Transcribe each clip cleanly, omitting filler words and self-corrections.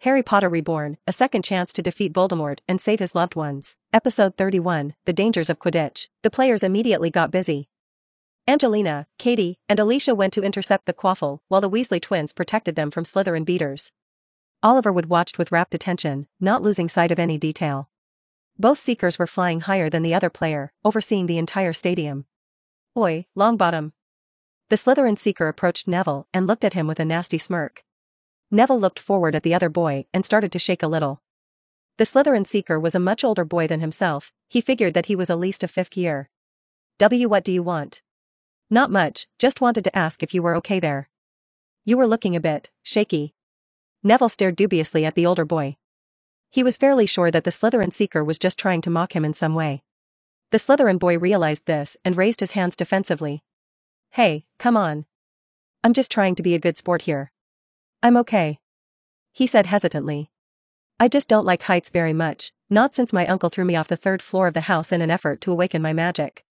Harry Potter Reborn, a second chance to defeat Voldemort and save his loved ones. Episode 31, The Dangers of Quidditch. The players immediately got busy. Angelina, Katie, and Alicia went to intercept the quaffle, while the Weasley twins protected them from Slytherin beaters. Oliver Wood watched with rapt attention, not losing sight of any detail. Both Seekers were flying higher than the other player, overseeing the entire stadium. "Oi, Longbottom." The Slytherin Seeker approached Neville and looked at him with a nasty smirk. Neville looked forward at the other boy and started to shake a little. The Slytherin Seeker was a much older boy than himself. He figured that he was at least a fifth year. What do you want?" "Not much, just wanted to ask if you were okay there. You were looking a bit shaky." Neville stared dubiously at the older boy. He was fairly sure that the Slytherin Seeker was just trying to mock him in some way. The Slytherin boy realized this and raised his hands defensively. "Hey, come on. I'm just trying to be a good sport here." "I'm okay," he said hesitantly. "I just don't like heights very much, not since my uncle threw me off the third floor of the house in an effort to awaken my magic."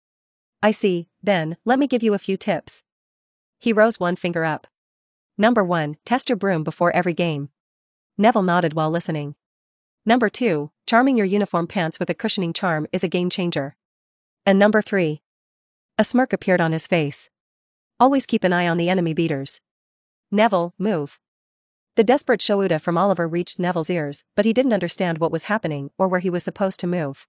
"I see, then, let me give you a few tips." He rose one finger up. "Number 1, test your broom before every game." Neville nodded while listening. "Number 2, charming your uniform pants with a cushioning charm is a game changer. And number 3." A smirk appeared on his face. "Always keep an eye on the enemy beaters. Neville, move." The desperate shouda from Oliver reached Neville's ears, but he didn't understand what was happening or where he was supposed to move.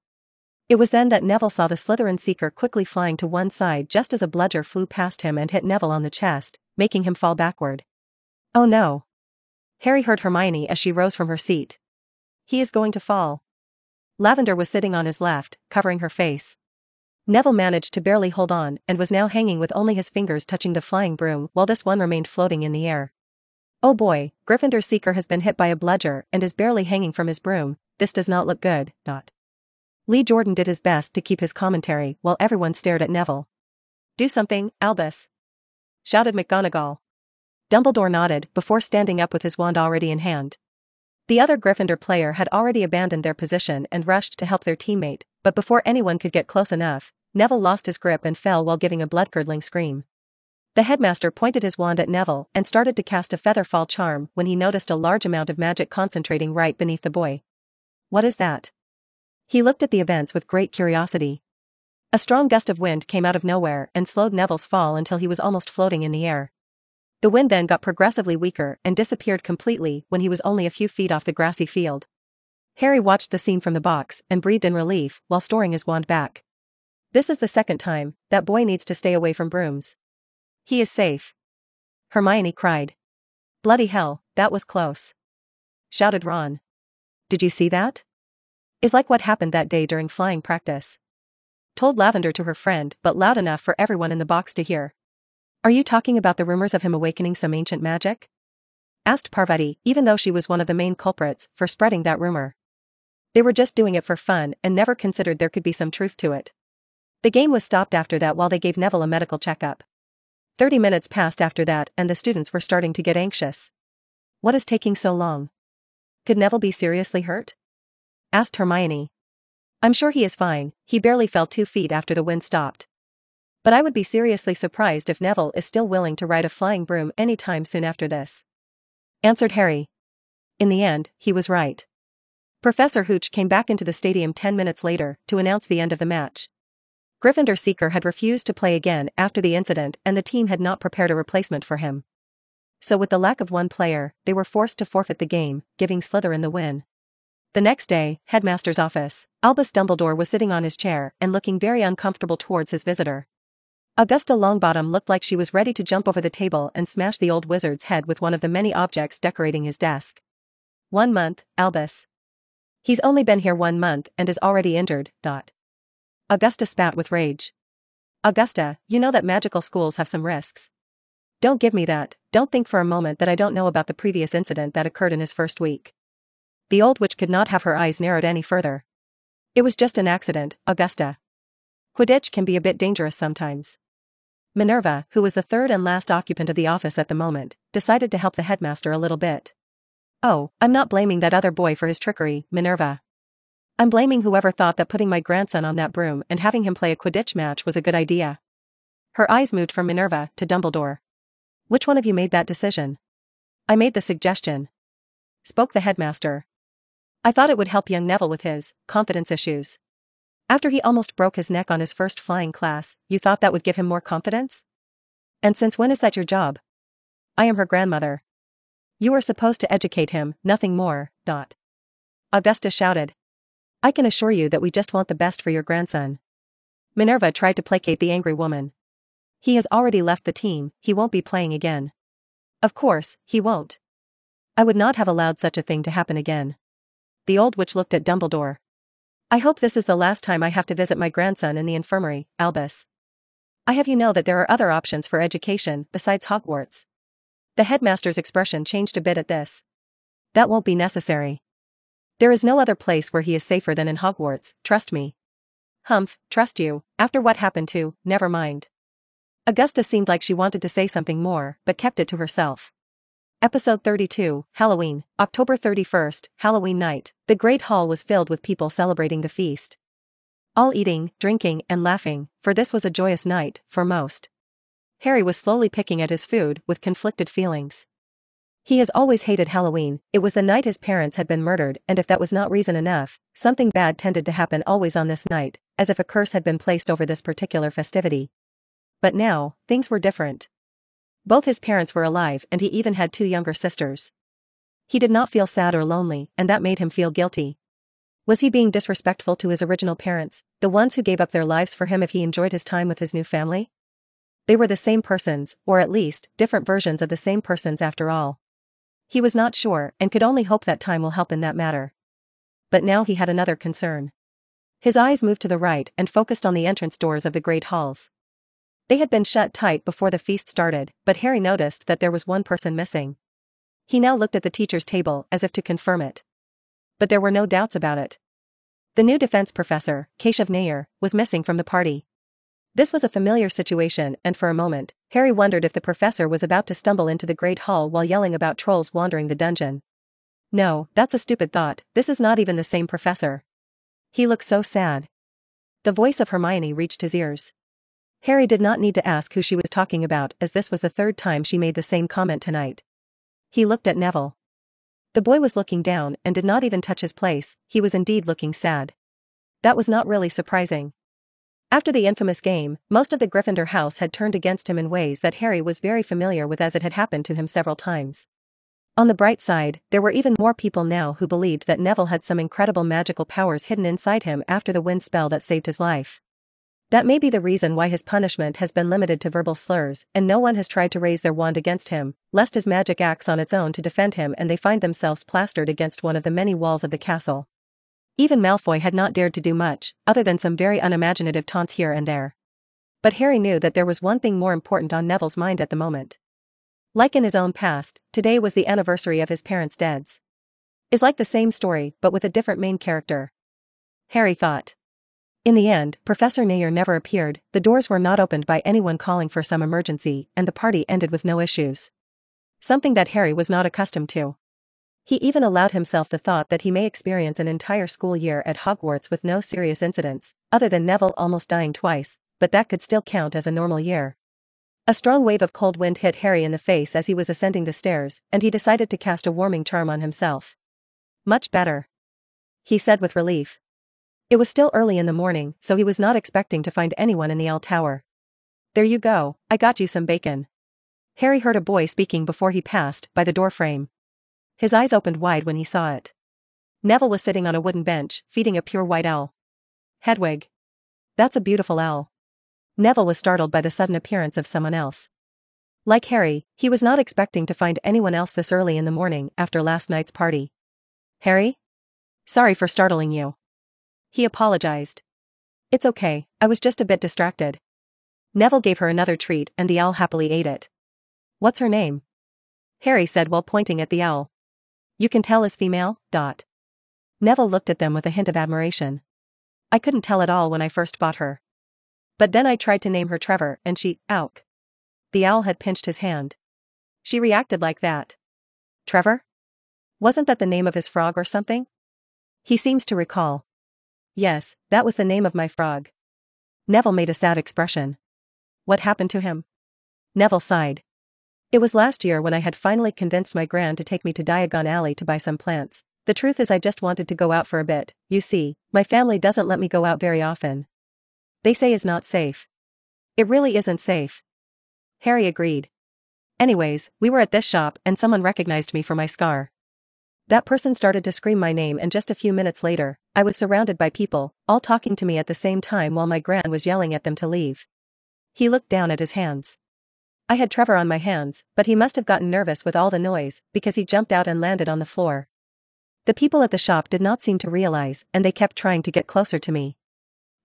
It was then that Neville saw the Slytherin Seeker quickly flying to one side just as a bludger flew past him and hit Neville on the chest, making him fall backward. "Oh no." Harry heard Hermione as she rose from her seat. "He is going to fall." Lavender was sitting on his left, covering her face. Neville managed to barely hold on and was now hanging with only his fingers touching the flying broom while this one remained floating in the air. "Oh boy, Gryffindor's Seeker has been hit by a bludger and is barely hanging from his broom. This does not look good." Lee Jordan did his best to keep his commentary while everyone stared at Neville. "Do something, Albus," shouted McGonagall. Dumbledore nodded before standing up with his wand already in hand. The other Gryffindor player had already abandoned their position and rushed to help their teammate, but before anyone could get close enough, Neville lost his grip and fell while giving a blood-curdling scream. The headmaster pointed his wand at Neville and started to cast a feather fall charm when he noticed a large amount of magic concentrating right beneath the boy. "What is that?" He looked at the events with great curiosity. A strong gust of wind came out of nowhere and slowed Neville's fall until he was almost floating in the air. The wind then got progressively weaker and disappeared completely when he was only a few feet off the grassy field. Harry watched the scene from the box and breathed in relief while storing his wand back. "This is the second time. That boy needs to stay away from brooms." "He is safe," Hermione cried. "Bloody hell, that was close," shouted Ron. "Did you see that? Is like what happened that day during flying practice," told Lavender to her friend but loud enough for everyone in the box to hear. "Are you talking about the rumors of him awakening some ancient magic?" asked Parvati, even though she was one of the main culprits for spreading that rumor. "They were just doing it for fun and never considered there could be some truth to it." The game was stopped after that while they gave Neville a medical checkup. 30 minutes passed after that and the students were starting to get anxious. "What is taking so long? Could Neville be seriously hurt?" asked Hermione. "I'm sure he is fine, he barely fell 2 feet after the wind stopped. But I would be seriously surprised if Neville is still willing to ride a flying broom anytime soon after this," answered Harry. In the end, he was right. Professor Hooch came back into the stadium 10 minutes later to announce the end of the match. Gryffindor Seeker had refused to play again after the incident and the team had not prepared a replacement for him. So with the lack of one player, they were forced to forfeit the game, giving Slytherin the win. The next day, Headmaster's office. Albus Dumbledore was sitting on his chair and looking very uncomfortable towards his visitor. Augusta Longbottom looked like she was ready to jump over the table and smash the old wizard's head with one of the many objects decorating his desk. 1 month, Albus. He's only been here 1 month and is already injured. Augusta spat with rage. "Augusta, you know that magical schools have some risks. Don't give me that, don't think for a moment that I don't know about the previous incident that occurred in his first week." The old witch could not have her eyes narrowed any further. "It was just an accident, Augusta. Quidditch can be a bit dangerous sometimes." Minerva, who was the third and last occupant of the office at the moment, decided to help the headmaster a little bit. "Oh, I'm not blaming that other boy for his trickery, Minerva. I'm blaming whoever thought that putting my grandson on that broom and having him play a Quidditch match was a good idea." Her eyes moved from Minerva to Dumbledore. "Which one of you made that decision?" "I made the suggestion," spoke the headmaster. I thought it would help young Neville with his confidence issues. After he almost broke his neck on his first flying class, you thought that would give him more confidence? And since when is that your job? I am her grandmother. You are supposed to educate him, nothing more. Augusta shouted. I can assure you that we just want the best for your grandson. Minerva tried to placate the angry woman. He has already left the team, he won't be playing again. Of course, he won't. I would not have allowed such a thing to happen again. The old witch looked at Dumbledore. I hope this is the last time I have to visit my grandson in the infirmary, Albus. I have you know that there are other options for education besides Hogwarts. The headmaster's expression changed a bit at this. That won't be necessary. There is no other place where he is safer than in Hogwarts, trust me. Humph, trust you, after what happened to, never mind. Augusta seemed like she wanted to say something more, but kept it to herself. Episode 32, Halloween, October 31st, Halloween night. The Great Hall was filled with people celebrating the feast. All eating, drinking, and laughing, for this was a joyous night, for most. Harry was slowly picking at his food, with conflicted feelings. He has always hated Halloween, it was the night his parents had been murdered, and if that was not reason enough, something bad tended to happen always on this night, as if a curse had been placed over this particular festivity. But now, things were different. Both his parents were alive and he even had 2 younger sisters. He did not feel sad or lonely, and that made him feel guilty. Was he being disrespectful to his original parents, the ones who gave up their lives for him if he enjoyed his time with his new family? They were the same persons, or at least, different versions of the same persons after all. He was not sure, and could only hope that time will help in that matter. But now he had another concern. His eyes moved to the right and focused on the entrance doors of the great halls. They had been shut tight before the feast started, but Harry noticed that there was one person missing. He now looked at the teacher's table as if to confirm it. But there were no doubts about it. The new defense professor, Keshav Nair, was missing from the party. This was a familiar situation, and for a moment, Harry wondered if the professor was about to stumble into the great hall while yelling about trolls wandering the dungeon. No, that's a stupid thought, this is not even the same professor. He looks so sad. The voice of Hermione reached his ears. Harry did not need to ask who she was talking about, as this was the 3rd time she made the same comment tonight. He looked at Neville. The boy was looking down and did not even touch his place, he was indeed looking sad. That was not really surprising. After the infamous game, most of the Gryffindor house had turned against him in ways that Harry was very familiar with, as it had happened to him several times. On the bright side, there were even more people now who believed that Neville had some incredible magical powers hidden inside him after the wind spell that saved his life. That may be the reason why his punishment has been limited to verbal slurs, and no one has tried to raise their wand against him, lest his magic acts on its own to defend him and they find themselves plastered against one of the many walls of the castle. Even Malfoy had not dared to do much, other than some very unimaginative taunts here and there. But Harry knew that there was one thing more important on Neville's mind at the moment. Like in his own past, today was the anniversary of his parents' deaths. Is like the same story, but with a different main character. Harry thought. In the end, Professor Nair never appeared, the doors were not opened by anyone calling for some emergency, and the party ended with no issues. Something that Harry was not accustomed to. He even allowed himself the thought that he may experience an entire school year at Hogwarts with no serious incidents, other than Neville almost dying twice, but that could still count as a normal year. A strong wave of cold wind hit Harry in the face as he was ascending the stairs, and he decided to cast a warming charm on himself. Much better, he said with relief. It was still early in the morning, so he was not expecting to find anyone in the L Tower. There you go, I got you some bacon. Harry heard a boy speaking before he passed by the doorframe. His eyes opened wide when he saw it. Neville was sitting on a wooden bench, feeding a pure white owl. Hedwig. That's a beautiful owl. Neville was startled by the sudden appearance of someone else. Like Harry, he was not expecting to find anyone else this early in the morning after last night's party. Harry? Sorry for startling you. He apologized. It's okay, I was just a bit distracted. Neville gave her another treat and the owl happily ate it. What's her name? Harry said while pointing at the owl. You can tell is female. Neville looked at them with a hint of admiration. I couldn't tell at all when I first bought her. But then I tried to name her Trevor and she, ouk. The owl had pinched his hand. She reacted like that. Trevor? Wasn't that the name of his frog or something? He seems to recall. Yes, that was the name of my frog. Neville made a sad expression. What happened to him? Neville sighed. It was last year when I had finally convinced my gran to take me to Diagon Alley to buy some plants. The truth is I just wanted to go out for a bit. You see, my family doesn't let me go out very often. They say it's not safe. It really isn't safe. Harry agreed. Anyways, we were at this shop and someone recognized me for my scar. That person started to scream my name and just a few minutes later, I was surrounded by people, all talking to me at the same time while my gran was yelling at them to leave. He looked down at his hands. I had Trevor on my hands, but he must have gotten nervous with all the noise, because he jumped out and landed on the floor. The people at the shop did not seem to realize, and they kept trying to get closer to me.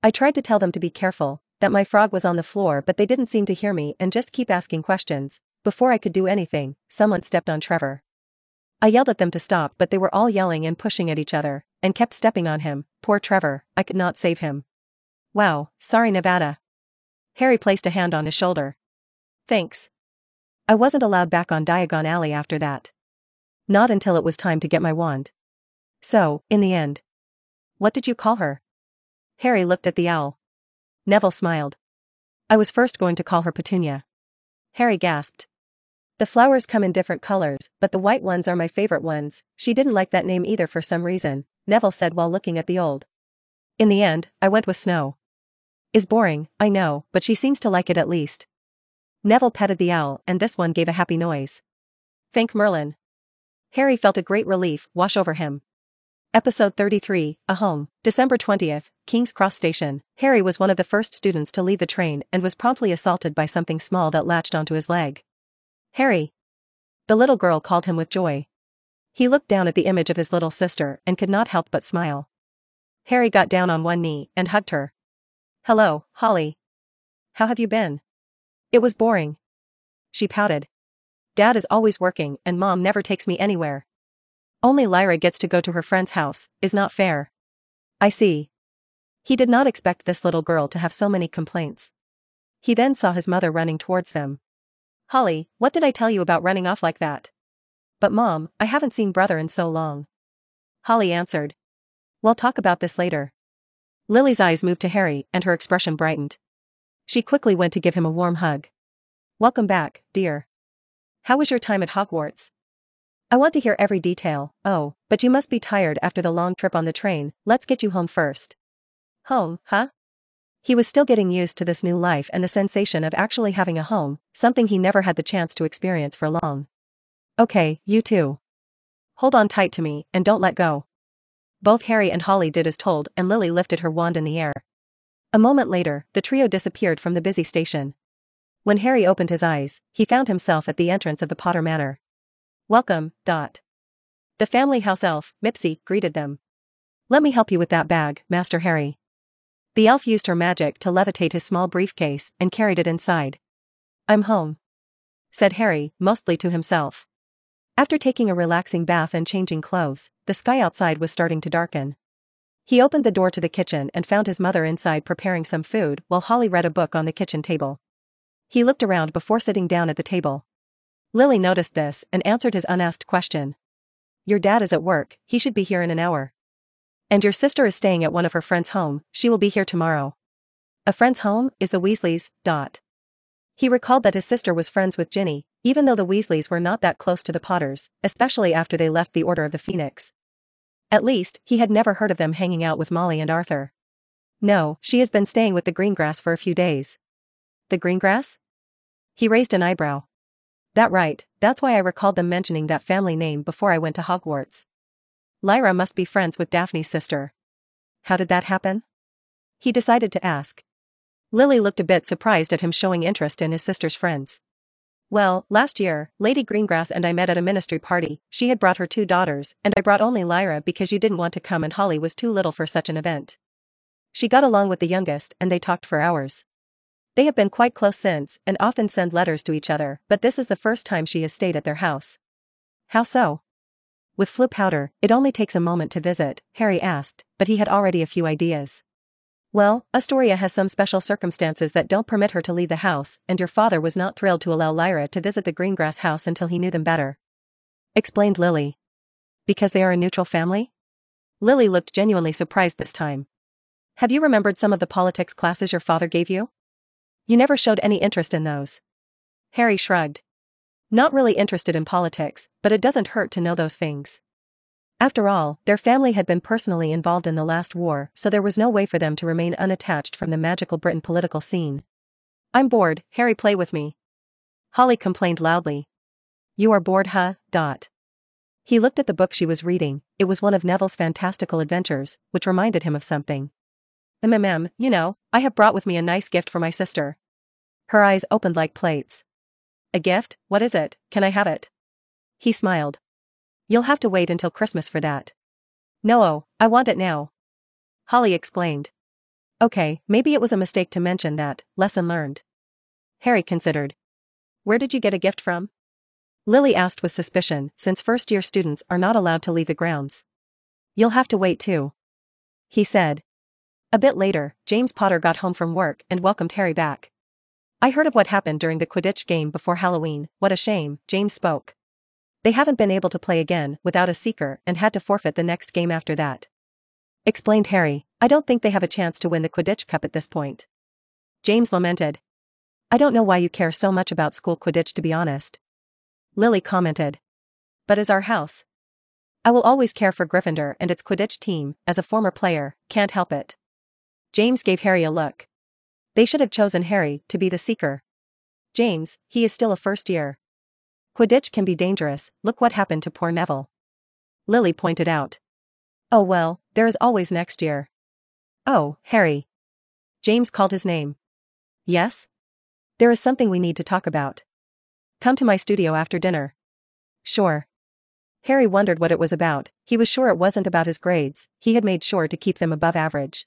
I tried to tell them to be careful, that my frog was on the floor, but they didn't seem to hear me and just keep asking questions. Before I could do anything, someone stepped on Trevor. I yelled at them to stop, but they were all yelling and pushing at each other, and kept stepping on him. Poor Trevor, I could not save him. Wow, sorry Nevada. Harry placed a hand on his shoulder. Thanks. I wasn't allowed back on Diagon Alley after that. Not until it was time to get my wand. So, in the end. What did you call her? Harry looked at the owl. Neville smiled. I was first going to call her Petunia. Harry gasped. The flowers come in different colors, but the white ones are my favorite ones. She didn't like that name either for some reason, Neville said while looking at the old. In the end, I went with Snow. Is boring, I know, but she seems to like it at least. Neville petted the owl and this one gave a happy noise. Thank Merlin. Harry felt a great relief wash over him. Episode 33, A Home, December 20th, King's Cross Station. Harry was one of the first students to leave the train and was promptly assaulted by something small that latched onto his leg. Harry! The little girl called him with joy. He looked down at the image of his little sister and could not help but smile. Harry got down on one knee and hugged her. Hello, Holly. How have you been? It was boring. She pouted. Dad is always working and Mom never takes me anywhere. Only Lyra gets to go to her friend's house, is not fair. I see. He did not expect this little girl to have so many complaints. He then saw his mother running towards them. Holly, what did I tell you about running off like that? But Mom, I haven't seen brother in so long. Holly answered. We'll talk about this later. Lily's eyes moved to Harry and her expression brightened. She quickly went to give him a warm hug. Welcome back, dear. How was your time at Hogwarts? I want to hear every detail. Oh, but you must be tired after the long trip on the train. Let's get you home first. Home, huh? He was still getting used to this new life and the sensation of actually having a home, something he never had the chance to experience for long. Okay, you too. Hold on tight to me and don't let go. Both Harry and Holly did as told and Lily lifted her wand in the air. A moment later, the trio disappeared from the busy station. When Harry opened his eyes, he found himself at the entrance of the Potter Manor. Welcome, Dot. The family house elf, Mipsy, greeted them. Let me help you with that bag, Master Harry. The elf used her magic to levitate his small briefcase and carried it inside. I'm home, said Harry, mostly to himself. After taking a relaxing bath and changing clothes, the sky outside was starting to darken. He opened the door to the kitchen and found his mother inside preparing some food while Holly read a book on the kitchen table. He looked around before sitting down at the table. Lily noticed this and answered his unasked question. Your dad is at work, he should be here in an hour. And your sister is staying at one of her friends' home, she will be here tomorrow. A friend's home is the Weasleys, Dot. He recalled that his sister was friends with Ginny, even though the Weasleys were not that close to the Potters, especially after they left the Order of the Phoenix. At least, he had never heard of them hanging out with Molly and Arthur. No, she has been staying with the Greengrass for a few days. The Greengrass? He raised an eyebrow. That right, that's why I recalled them mentioning that family name before I went to Hogwarts. Lyra must be friends with Daphne's sister. How did that happen? He decided to ask. Lily looked a bit surprised at him showing interest in his sister's friends. Well, last year, Lady Greengrass and I met at a ministry party. She had brought her 2 daughters, and I brought only Lyra because you didn't want to come and Holly was too little for such an event. She got along with the youngest and they talked for hours. They have been quite close since and often send letters to each other, but this is the first time she has stayed at their house. How so? With Floo powder, it only takes a moment to visit, Harry asked, but he had already a few ideas. Well, Astoria has some special circumstances that don't permit her to leave the house, and your father was not thrilled to allow Lyra to visit the Greengrass house until he knew them better. Explained Lily. Because they are a neutral family? Lily looked genuinely surprised this time. Have you remembered some of the politics classes your father gave you? You never showed any interest in those. Harry shrugged. Not really interested in politics, but it doesn't hurt to know those things. After all, their family had been personally involved in the last war, so there was no way for them to remain unattached from the magical Britain political scene. I'm bored, Harry, play with me. Holly complained loudly. You are bored, huh? He looked at the book she was reading. It was one of Neville's fantastical adventures, which reminded him of something. You know, I have brought with me a nice gift for my sister. Her eyes opened like plates. A gift? What is it? Can I have it? He smiled. You'll have to wait until Christmas for that. No, I want it now. Holly explained. Okay, maybe it was a mistake to mention that. Lesson learned. Harry considered. Where did you get a gift from? Lily asked with suspicion, since first-year students are not allowed to leave the grounds. You'll have to wait too. He said. A bit later, James Potter got home from work and welcomed Harry back. I heard of what happened during the Quidditch game before Halloween. What a shame, James spoke. They haven't been able to play again without a seeker and had to forfeit the next game after that. Explained Harry. I don't think they have a chance to win the Quidditch Cup at this point. James lamented. I don't know why you care so much about school Quidditch, to be honest. Lily commented. But as our house. I will always care for Gryffindor and its Quidditch team. As a former player, can't help it. James gave Harry a look. They should have chosen Harry to be the seeker. James, he is still a first year. Quidditch can be dangerous, look what happened to poor Neville. Lily pointed out. Oh well, there is always next year. Oh, Harry. James called his name. Yes? There is something we need to talk about. Come to my studio after dinner. Sure. Harry wondered what it was about. He was sure it wasn't about his grades, he had made sure to keep them above average.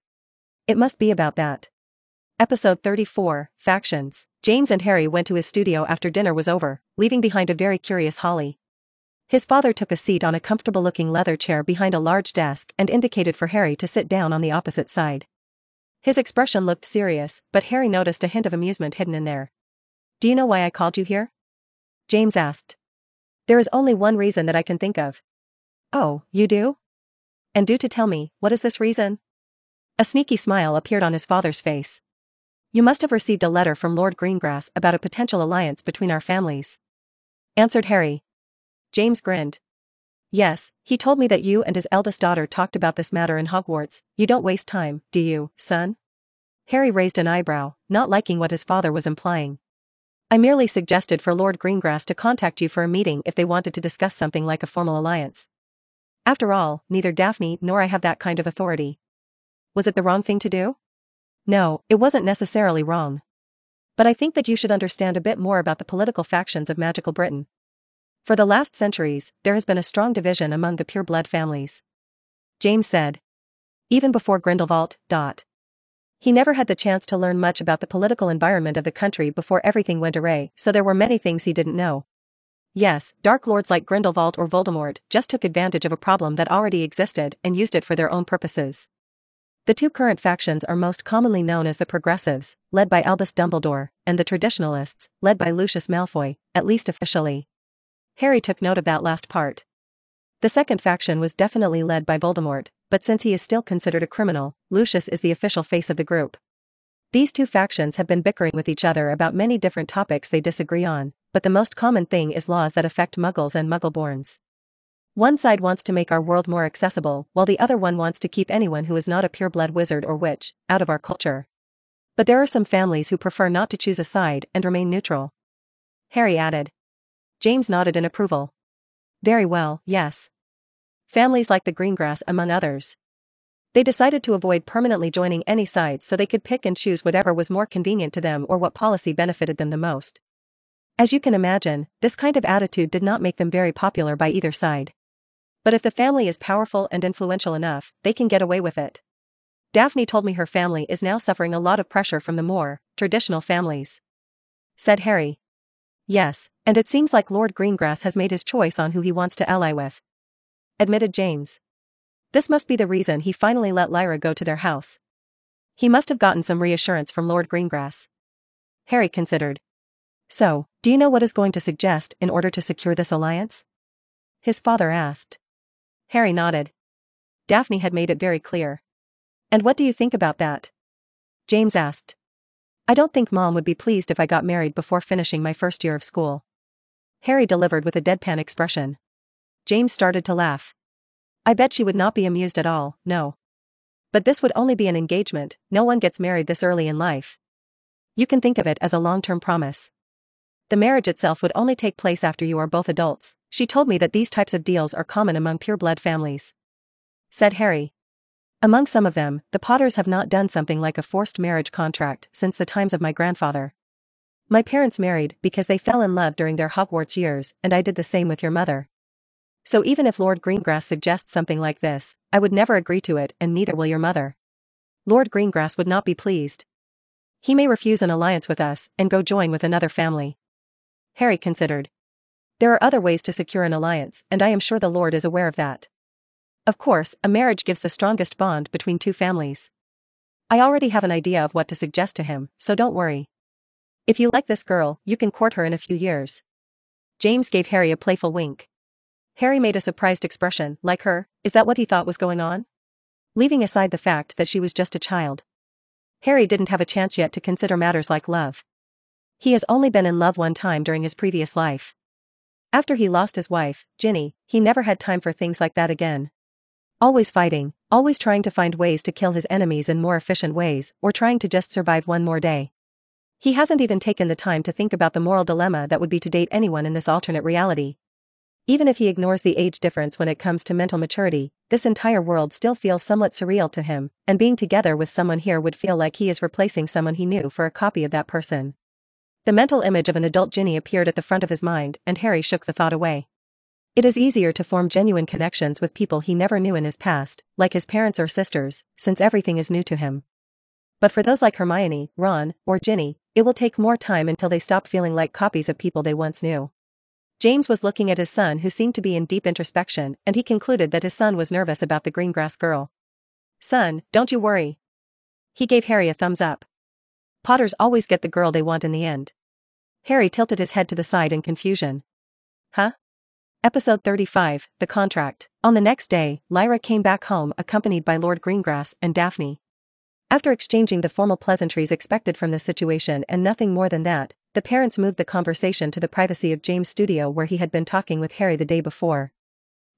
It must be about that. Episode 34, Factions. James and Harry went to his studio after dinner was over, leaving behind a very curious Holly. His father took a seat on a comfortable-looking leather chair behind a large desk and indicated for Harry to sit down on the opposite side. His expression looked serious, but Harry noticed a hint of amusement hidden in there. Do you know why I called you here? James asked. There is only one reason that I can think of. Oh, you do? And do to tell me, what is this reason? A sneaky smile appeared on his father's face. You must have received a letter from Lord Greengrass about a potential alliance between our families. Answered Harry. James grinned. Yes, he told me that you and his eldest daughter talked about this matter in Hogwarts. You don't waste time, do you, son? Harry raised an eyebrow, not liking what his father was implying. I merely suggested for Lord Greengrass to contact you for a meeting if they wanted to discuss something like a formal alliance. After all, neither Daphne nor I have that kind of authority. Was it the wrong thing to do? No, it wasn't necessarily wrong. But I think that you should understand a bit more about the political factions of magical Britain. For the last centuries, there has been a strong division among the pure-blood families. James said. Even before Grindelwald. He never had the chance to learn much about the political environment of the country before everything went awry, so there were many things he didn't know. Yes, Dark Lords like Grindelwald or Voldemort just took advantage of a problem that already existed and used it for their own purposes. The two current factions are most commonly known as the Progressives, led by Albus Dumbledore, and the Traditionalists, led by Lucius Malfoy, at least officially. Harry took note of that last part. The second faction was definitely led by Voldemort, but since he is still considered a criminal, Lucius is the official face of the group. These two factions have been bickering with each other about many different topics they disagree on, but the most common thing is laws that affect Muggles and Muggleborns. One side wants to make our world more accessible, while the other one wants to keep anyone who is not a pure-blood wizard or witch out of our culture. But there are some families who prefer not to choose a side and remain neutral. Harry added. James nodded in approval. Very well, yes. Families like the Greengrass among others. They decided to avoid permanently joining any side so they could pick and choose whatever was more convenient to them or what policy benefited them the most. As you can imagine, this kind of attitude did not make them very popular by either side. But if the family is powerful and influential enough, they can get away with it. Daphne told me her family is now suffering a lot of pressure from the more traditional families. Said Harry. Yes, and it seems like Lord Greengrass has made his choice on who he wants to ally with. Admitted James. This must be the reason he finally let Lyra go to their house. He must have gotten some reassurance from Lord Greengrass. Harry considered. So, do you know what is going to suggest in order to secure this alliance? His father asked. Harry nodded. Daphne had made it very clear. And what do you think about that? James asked. I don't think Mom would be pleased if I got married before finishing my first year of school. Harry delivered with a deadpan expression. James started to laugh. I bet she would not be amused at all, no. But this would only be an engagement, no one gets married this early in life. You can think of it as a long-term promise. The marriage itself would only take place after you are both adults. She told me that these types of deals are common among pure-blood families," said Harry. "Among some of them, the Potters have not done something like a forced marriage contract since the times of my grandfather. My parents married because they fell in love during their Hogwarts years, and I did the same with your mother. So even if Lord Greengrass suggests something like this, I would never agree to it, and neither will your mother. Lord Greengrass would not be pleased. He may refuse an alliance with us and go join with another family." Harry considered. There are other ways to secure an alliance, and I am sure the Lord is aware of that. Of course, a marriage gives the strongest bond between two families. I already have an idea of what to suggest to him, so don't worry. If you like this girl, you can court her in a few years. James gave Harry a playful wink. Harry made a surprised expression. Like her, is that what he thought was going on? Leaving aside the fact that she was just a child. Harry didn't have a chance yet to consider matters like love. He has only been in love one time during his previous life. After he lost his wife, Ginny, he never had time for things like that again. Always fighting, always trying to find ways to kill his enemies in more efficient ways, or trying to just survive one more day. He hasn't even taken the time to think about the moral dilemma that would be to date anyone in this alternate reality. Even if he ignores the age difference when it comes to mental maturity, this entire world still feels somewhat surreal to him, and being together with someone here would feel like he is replacing someone he knew for a copy of that person. The mental image of an adult Ginny appeared at the front of his mind, and Harry shook the thought away. It is easier to form genuine connections with people he never knew in his past, like his parents or sisters, since everything is new to him. But for those like Hermione, Ron, or Ginny, it will take more time until they stop feeling like copies of people they once knew. James was looking at his son, who seemed to be in deep introspection, and he concluded that his son was nervous about the Greengrass girl. "Son, don't you worry." He gave Harry a thumbs up. Potters always get the girl they want in the end. Harry tilted his head to the side in confusion. Huh? Episode 35, The Contract. On the next day, Lyra came back home accompanied by Lord Greengrass and Daphne. After exchanging the formal pleasantries expected from this situation and nothing more than that, the parents moved the conversation to the privacy of James' studio where he had been talking with Harry the day before.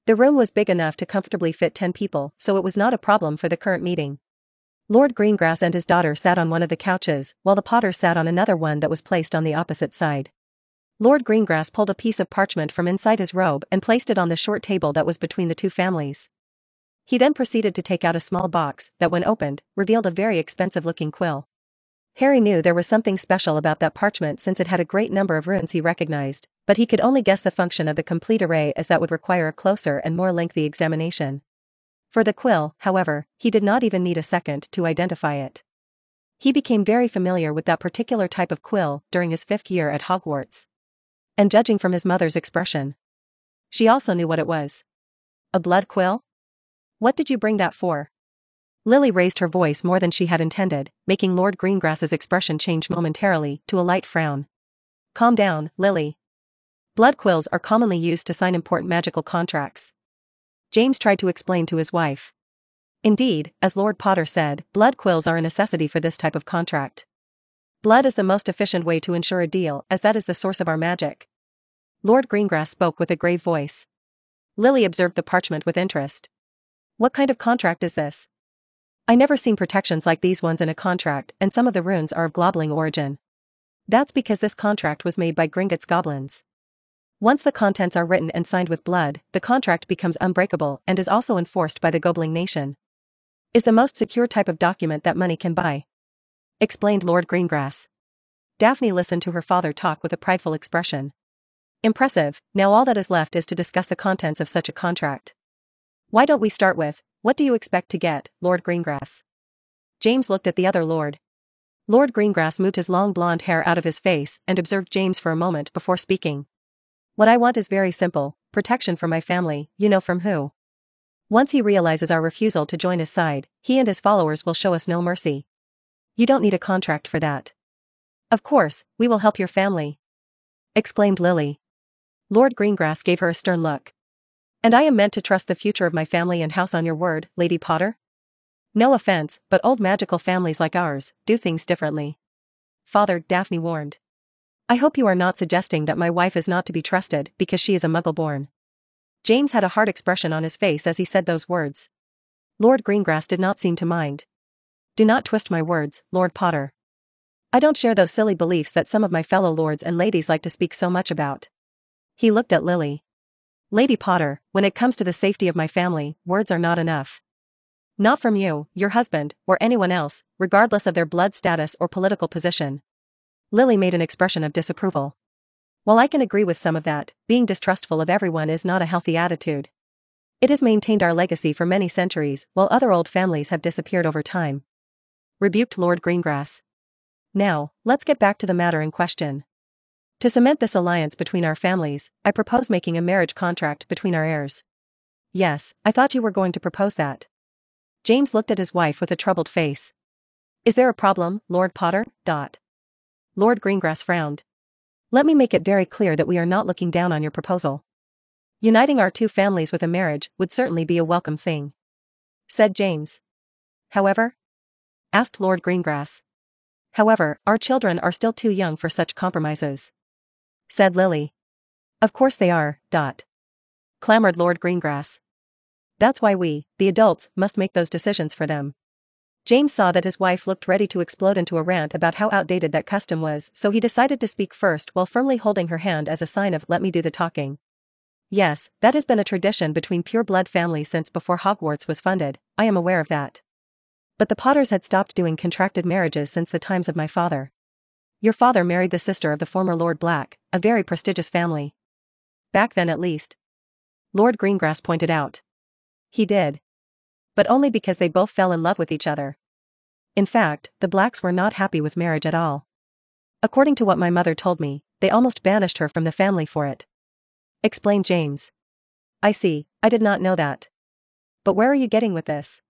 The room was big enough to comfortably fit 10 people, so it was not a problem for the current meeting. Lord Greengrass and his daughter sat on one of the couches, while the Potters sat on another one that was placed on the opposite side. Lord Greengrass pulled a piece of parchment from inside his robe and placed it on the short table that was between the two families. He then proceeded to take out a small box that, when opened, revealed a very expensive-looking quill. Harry knew there was something special about that parchment since it had a great number of runes he recognized, but he could only guess the function of the complete array, as that would require a closer and more lengthy examination. For the quill, however, he did not even need a second to identify it. He became very familiar with that particular type of quill during his 5th year at Hogwarts. And judging from his mother's expression, she also knew what it was. A blood quill? What did you bring that for? Lily raised her voice more than she had intended, making Lord Greengrass's expression change momentarily to a light frown. Calm down, Lily. Blood quills are commonly used to sign important magical contracts. James tried to explain to his wife. Indeed, as Lord Potter said, blood quills are a necessity for this type of contract. Blood is the most efficient way to ensure a deal, as that is the source of our magic. Lord Greengrass spoke with a grave voice. Lily observed the parchment with interest. What kind of contract is this? I never seen protections like these ones in a contract, and some of the runes are of globuling origin. That's because this contract was made by Gringotts goblins. Once the contents are written and signed with blood, the contract becomes unbreakable and is also enforced by the Goblin nation. Is the most secure type of document that money can buy, explained Lord Greengrass. Daphne listened to her father talk with a prideful expression. Impressive. Now all that is left is to discuss the contents of such a contract. Why don't we start with, what do you expect to get, Lord Greengrass? James looked at the other lord. Lord Greengrass moved his long blonde hair out of his face and observed James for a moment before speaking. What I want is very simple, protection for my family, you know from who. Once he realizes our refusal to join his side, he and his followers will show us no mercy. You don't need a contract for that. Of course, we will help your family, exclaimed Lily. Lord Greengrass gave her a stern look. And I am meant to trust the future of my family and house on your word, Lady Potter? No offense, but old magical families like ours do things differently, Father Daphne warned. I hope you are not suggesting that my wife is not to be trusted because she is a Muggle-born. James had a hard expression on his face as he said those words. Lord Greengrass did not seem to mind. Do not twist my words, Lord Potter. I don't share those silly beliefs that some of my fellow lords and ladies like to speak so much about. He looked at Lily. Lady Potter, when it comes to the safety of my family, words are not enough. Not from you, your husband, or anyone else, regardless of their blood status or political position. Lily made an expression of disapproval. While I can agree with some of that, being distrustful of everyone is not a healthy attitude. It has maintained our legacy for many centuries, while other old families have disappeared over time. Rebuked Lord Greengrass. Now, let's get back to the matter in question. To cement this alliance between our families, I propose making a marriage contract between our heirs. Yes, I thought you were going to propose that. James looked at his wife with a troubled face. Is there a problem, Lord Potter? Lord Greengrass frowned. Let me make it very clear that we are not looking down on your proposal. Uniting our two families with a marriage would certainly be a welcome thing, said James. However? Asked Lord Greengrass. However, our children are still too young for such compromises, said Lily. Of course they are, clamored Lord Greengrass. That's why we, the adults, must make those decisions for them. James saw that his wife looked ready to explode into a rant about how outdated that custom was, so he decided to speak first while firmly holding her hand as a sign of let me do the talking. Yes, that has been a tradition between pure-blood families since before Hogwarts was funded, I am aware of that. But the Potters had stopped doing contracted marriages since the times of my father. Your father married the sister of the former Lord Black, a very prestigious family. Back then at least. Lord Greengrass pointed out. He did. But only because they both fell in love with each other. In fact, the Blacks were not happy with marriage at all. According to what my mother told me, they almost banished her from the family for it. Explained James. I see, I did not know that. But where are you getting with this?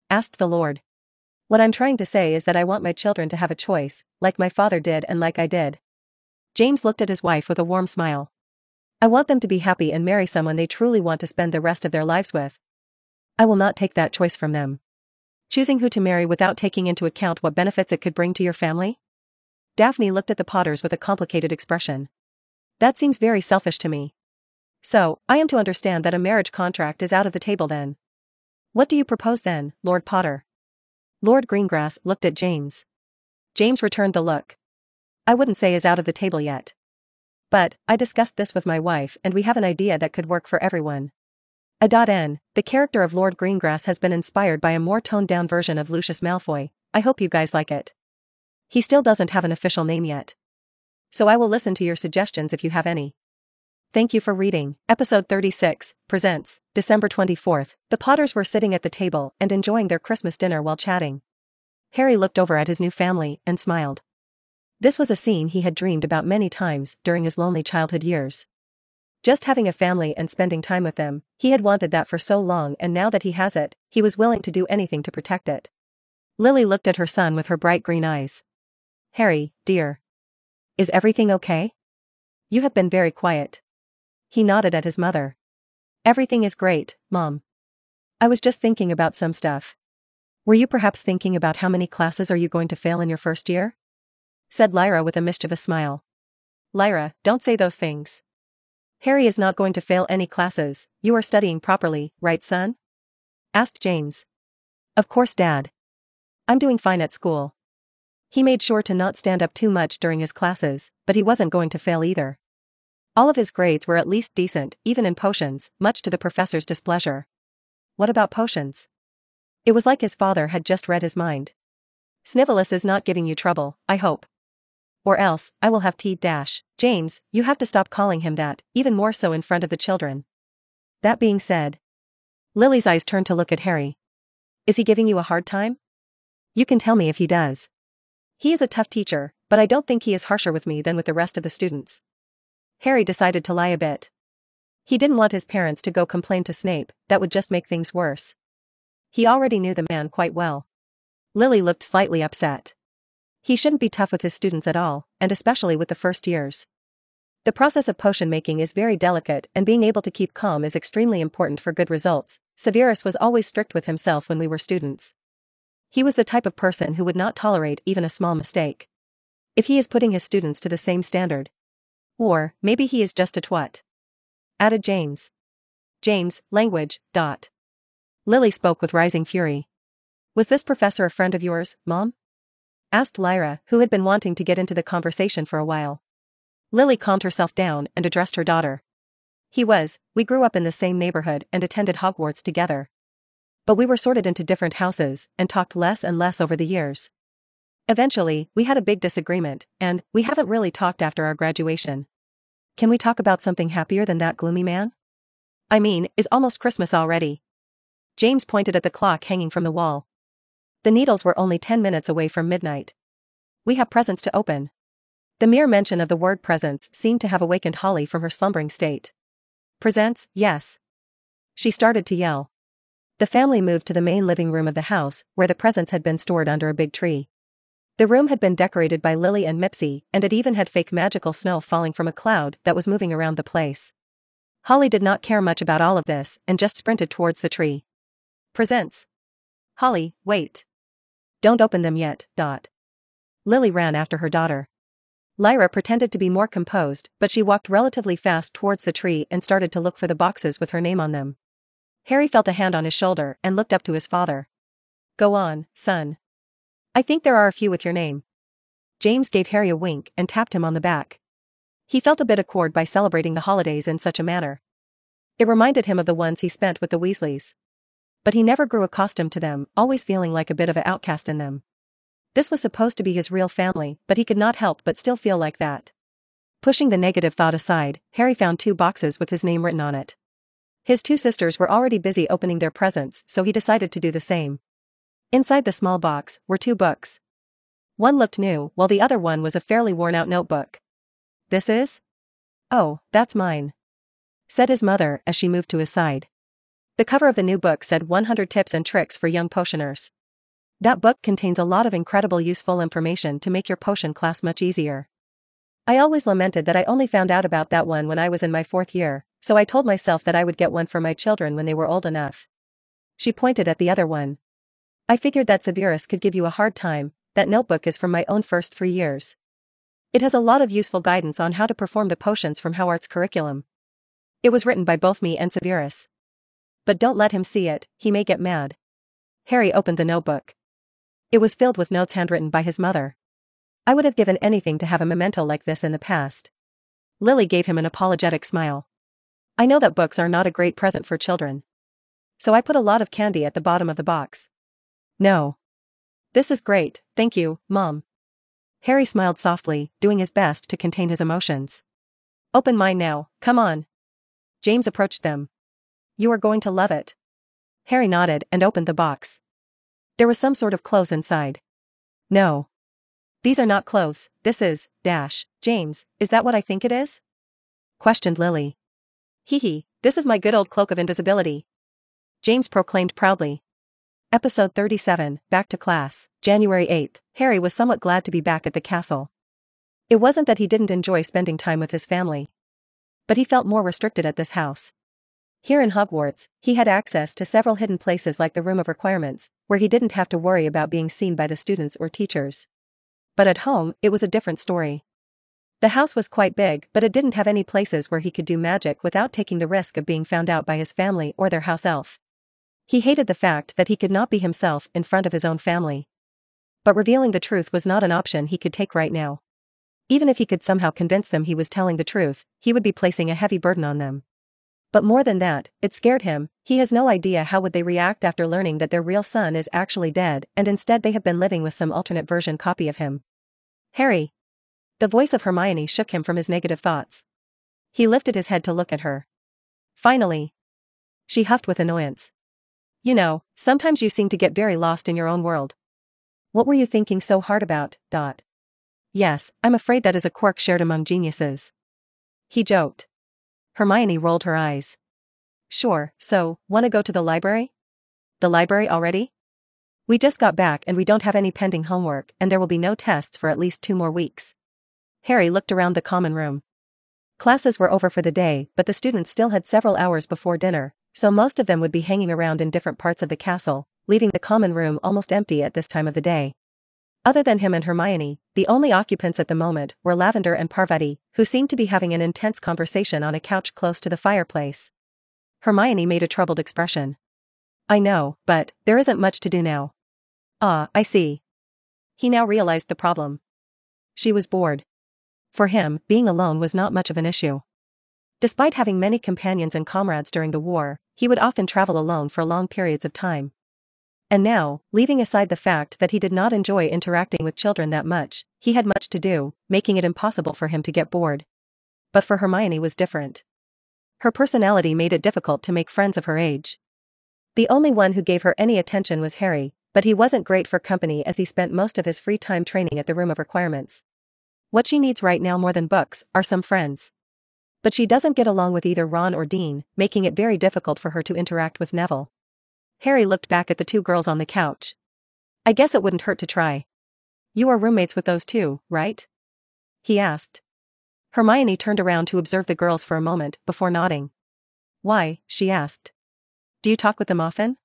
Asked the Lord. What I'm trying to say is that I want my children to have a choice, like my father did and like I did. James looked at his wife with a warm smile. I want them to be happy and marry someone they truly want to spend the rest of their lives with. I will not take that choice from them. Choosing who to marry without taking into account what benefits it could bring to your family? Daphne looked at the Potters with a complicated expression. That seems very selfish to me. So, I am to understand that a marriage contract is out of the table then. What do you propose then, Lord Potter? Lord Greengrass looked at James. James returned the look. I wouldn't say is out of the table yet. But, I discussed this with my wife and we have an idea that could work for everyone. The character of Lord Greengrass has been inspired by a more toned-down version of Lucius Malfoy. I hope you guys like it. He still doesn't have an official name yet. So I will listen to your suggestions if you have any. Thank you for reading. Episode 36 presents December 24th. The Potters were sitting at the table and enjoying their Christmas dinner while chatting. Harry looked over at his new family and smiled. This was a scene he had dreamed about many times during his lonely childhood years. Just having a family and spending time with them, he had wanted that for so long, and now that he has it, he was willing to do anything to protect it. Lily looked at her son with her bright green eyes. Harry, dear. Is everything okay? You have been very quiet. He nodded at his mother. Everything is great, Mom. I was just thinking about some stuff. Were you perhaps thinking about how many classes are you going to fail in your first year? Said Lyra with a mischievous smile. Lyra, don't say those things. Harry is not going to fail any classes. You are studying properly, right, son? Asked James. Of course, Dad. I'm doing fine at school. He made sure to not stand up too much during his classes, but he wasn't going to fail either. All of his grades were at least decent, even in potions, much to the professor's displeasure. What about potions? It was like his father had just read his mind. Snivelus is not giving you trouble, I hope. Or else, I will have tea. James, you have to stop calling him that, even more so in front of the children. That being said. Lily's eyes turned to look at Harry. Is he giving you a hard time? You can tell me if he does. He is a tough teacher, but I don't think he is harsher with me than with the rest of the students. Harry decided to lie a bit. He didn't want his parents to go complain to Snape, that would just make things worse. He already knew the man quite well. Lily looked slightly upset. He shouldn't be tough with his students at all, and especially with the first years. The process of potion making is very delicate, and being able to keep calm is extremely important for good results. Severus was always strict with himself when we were students. He was the type of person who would not tolerate even a small mistake. If he is putting his students to the same standard. Or, maybe he is just a twat. Added James. James, language, dot. Lily spoke with rising fury. Was this professor a friend of yours, Mom? Asked Lyra, who had been wanting to get into the conversation for a while. Lily calmed herself down and addressed her daughter. He was. We grew up in the same neighborhood and attended Hogwarts together. But we were sorted into different houses and talked less and less over the years. Eventually, we had a big disagreement, and we haven't really talked after our graduation. Can we talk about something happier than that, gloomy man? I mean, it's almost Christmas already. James pointed at the clock hanging from the wall. The needles were only 10 minutes away from midnight. We have presents to open. The mere mention of the word presents seemed to have awakened Holly from her slumbering state. Presents, yes. She started to yell. The family moved to the main living room of the house, where the presents had been stored under a big tree. The room had been decorated by Lily and Mipsy, and it even had fake magical snow falling from a cloud that was moving around the place. Holly did not care much about all of this and just sprinted towards the tree. Presents. Holly, wait. Don't open them yet, dot. Lily ran after her daughter. Lyra pretended to be more composed, but she walked relatively fast towards the tree and started to look for the boxes with her name on them. Harry felt a hand on his shoulder and looked up to his father. Go on, son. I think there are a few with your name. James gave Harry a wink and tapped him on the back. He felt a bit awkward by celebrating the holidays in such a manner. It reminded him of the ones he spent with the Weasleys. But he never grew accustomed to them, always feeling like a bit of an outcast in them. This was supposed to be his real family, but he could not help but still feel like that. Pushing the negative thought aside, Harry found 2 boxes with his name written on it. His 2 sisters were already busy opening their presents, so he decided to do the same. Inside the small box were 2 books. One looked new, while the other one was a fairly worn-out notebook. This is? Oh, that's mine, said his mother as she moved to his side. The cover of the new book said 100 Tips and Tricks for Young Potioners. That book contains a lot of incredible useful information to make your potion class much easier. I always lamented that I only found out about that one when I was in my 4th year, so I told myself that I would get one for my children when they were old enough. She pointed at the other one. I figured that Severus could give you a hard time. That notebook is from my own first 3 years. It has a lot of useful guidance on how to perform the potions from Hogwarts curriculum. It was written by both me and Severus. But don't let him see it, he may get mad. Harry opened the notebook. It was filled with notes handwritten by his mother. I would have given anything to have a memento like this in the past. Lily gave him an apologetic smile. I know that books are not a great present for children. So I put a lot of candy at the bottom of the box. No. This is great, thank you, Mom. Harry smiled softly, doing his best to contain his emotions. Open mine now, come on. James approached them. You are going to love it. Harry nodded and opened the box. There was some sort of clothes inside. No. These are not clothes, this is, James, is that what I think it is? Questioned Lily. Hee, this is my good old cloak of invisibility. James proclaimed proudly. Episode 37, Back to Class, January 8th. Harry was somewhat glad to be back at the castle. It wasn't that he didn't enjoy spending time with his family. But he felt more restricted at this house. Here in Hogwarts, he had access to several hidden places like the Room of Requirements, where he didn't have to worry about being seen by the students or teachers. But at home, it was a different story. The house was quite big, but it didn't have any places where he could do magic without taking the risk of being found out by his family or their house elf. He hated the fact that he could not be himself in front of his own family. But revealing the truth was not an option he could take right now. Even if he could somehow convince them he was telling the truth, he would be placing a heavy burden on them. But more than that, it scared him. He has no idea how would they react after learning that their real son is actually dead and instead they have been living with some alternate version copy of him. Harry. The voice of Hermione shook him from his negative thoughts. He lifted his head to look at her. Finally. She huffed with annoyance. You know, sometimes you seem to get very lost in your own world. What were you thinking so hard about, Dot? Yes, I'm afraid that is a quirk shared among geniuses. He joked. Hermione rolled her eyes. Sure, so, wanna go to the library? The library already? We just got back and we don't have any pending homework and there will be no tests for at least 2 more weeks. Harry looked around the common room. Classes were over for the day, but the students still had several hours before dinner, so most of them would be hanging around in different parts of the castle, leaving the common room almost empty at this time of the day. Other than him and Hermione, the only occupants at the moment were Lavender and Parvati, who seemed to be having an intense conversation on a couch close to the fireplace. Hermione made a troubled expression. I know, but there isn't much to do now. Ah, I see. He now realized the problem. She was bored. For him, being alone was not much of an issue. Despite having many companions and comrades during the war, he would often travel alone for long periods of time. And now, leaving aside the fact that he did not enjoy interacting with children that much, he had much to do, making it impossible for him to get bored. But for Hermione was different. Her personality made it difficult to make friends of her age. The only one who gave her any attention was Harry, but he wasn't great for company as he spent most of his free time training at the Room of Requirements. What she needs right now more than books are some friends. But she doesn't get along with either Ron or Dean, making it very difficult for her to interact with Neville. Harry looked back at the two girls on the couch. I guess it wouldn't hurt to try. You are roommates with those two, right? He asked. Hermione turned around to observe the girls for a moment before nodding. Why? She asked. Do you talk with them often?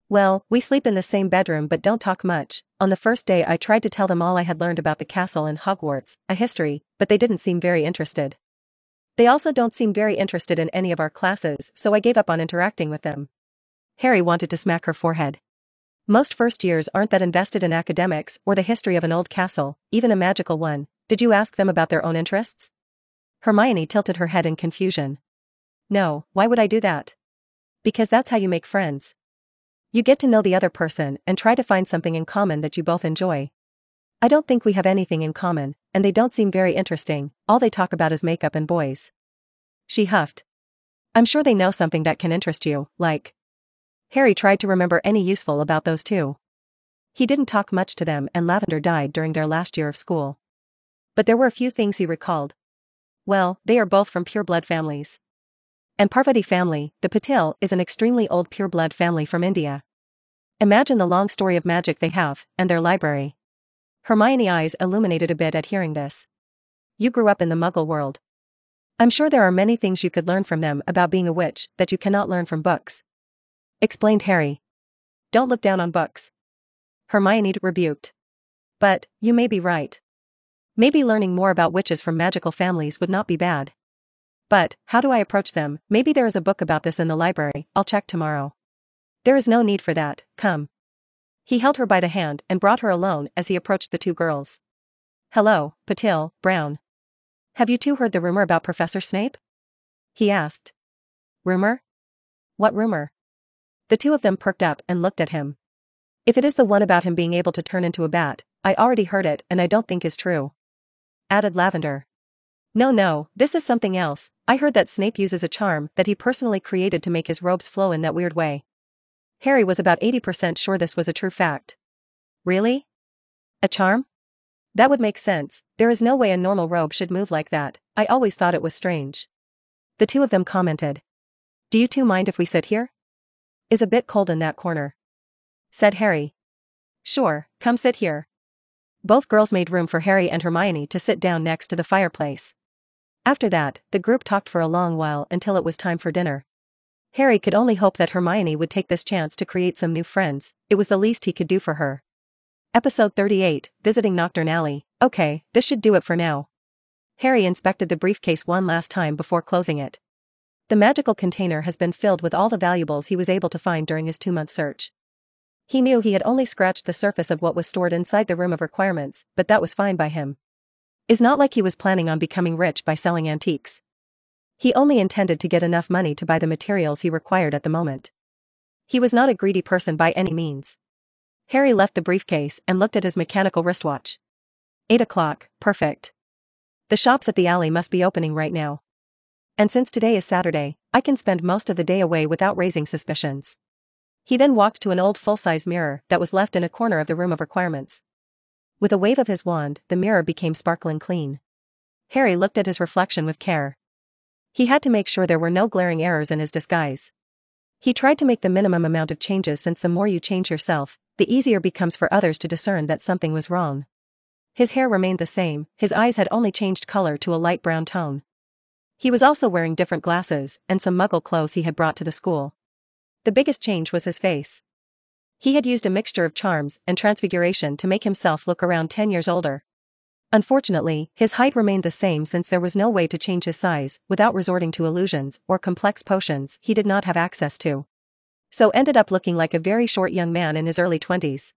Well, we sleep in the same bedroom but don't talk much. On the first day I tried to tell them all I had learned about the castle and Hogwarts, a history, but they didn't seem very interested. They also don't seem very interested in any of our classes, so I gave up on interacting with them. Harry wanted to smack her forehead. Most first years aren't that invested in academics or the history of an old castle, even a magical one. Did you ask them about their own interests? Hermione tilted her head in confusion. No, why would I do that? Because that's how you make friends. You get to know the other person and try to find something in common that you both enjoy. I don't think we have anything in common, and they don't seem very interesting. All they talk about is makeup and boys. She huffed. I'm sure they know something that can interest you, like. Harry tried to remember any useful about those two. He didn't talk much to them and Lavender died during their last year of school. But there were a few things he recalled. Well, they are both from pure-blood families. And Parvati family, the Patil, is an extremely old pure-blood family from India. Imagine the long story of magic they have, and their library. Hermione's eyes illuminated a bit at hearing this. You grew up in the Muggle world. I'm sure there are many things you could learn from them about being a witch that you cannot learn from books. Explained Harry. Don't look down on books. Hermione rebuked. But, you may be right. Maybe learning more about witches from magical families would not be bad. But, how do I approach them? Maybe there is a book about this in the library, I'll check tomorrow. There is no need for that, come. He held her by the hand and brought her alone as he approached the two girls. Hello, Patil, Brown. Have you two heard the rumor about Professor Snape? He asked. Rumor? What rumor? The two of them perked up and looked at him. If it is the one about him being able to turn into a bat, I already heard it and I don't think is true. Added Lavender. No, this is something else. I heard that Snape uses a charm that he personally created to make his robes flow in that weird way. Harry was about 80% sure this was a true fact. Really? A charm? That would make sense. There is no way a normal robe should move like that. I always thought it was strange. The two of them commented. Do you two mind if we sit here? Is a bit cold in that corner. Said Harry. Sure, come sit here. Both girls made room for Harry and Hermione to sit down next to the fireplace. After that, the group talked for a long while until it was time for dinner. Harry could only hope that Hermione would take this chance to create some new friends. It was the least he could do for her. Episode 38, Visiting Knockturn Alley. Okay, this should do it for now. Harry inspected the briefcase one last time before closing it. The magical container has been filled with all the valuables he was able to find during his 2-month search. He knew he had only scratched the surface of what was stored inside the Room of Requirements, but that was fine by him. It's not like he was planning on becoming rich by selling antiques. He only intended to get enough money to buy the materials he required at the moment. He was not a greedy person by any means. Harry left the briefcase and looked at his mechanical wristwatch. 8 o'clock, perfect. The shops at the alley must be opening right now. And since today is Saturday, I can spend most of the day away without raising suspicions. He then walked to an old full-size mirror that was left in a corner of the Room of Requirements. With a wave of his wand, the mirror became sparkling clean. Harry looked at his reflection with care. He had to make sure there were no glaring errors in his disguise. He tried to make the minimum amount of changes since the more you change yourself, the easier it becomes for others to discern that something was wrong. His hair remained the same, his eyes had only changed color to a light brown tone. He was also wearing different glasses and some Muggle clothes he had brought to the school. The biggest change was his face. He had used a mixture of charms and transfiguration to make himself look around 10 years older. Unfortunately, his height remained the same since there was no way to change his size without resorting to illusions or complex potions he did not have access to. So ended up looking like a very short young man in his early 20s.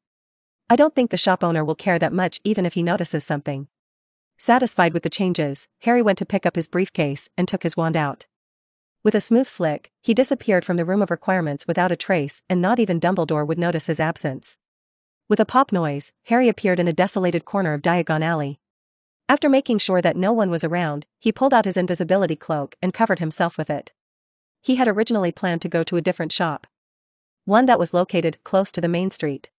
I don't think the shop owner will care that much even if he notices something. Satisfied with the changes, Harry went to pick up his briefcase and took his wand out. With a smooth flick, he disappeared from the room of requirements without a trace, and not even Dumbledore would notice his absence. With a pop noise, Harry appeared in a desolated corner of Diagon Alley. After making sure that no one was around, he pulled out his invisibility cloak and covered himself with it. He had originally planned to go to a different shop. One that was located close to the main street.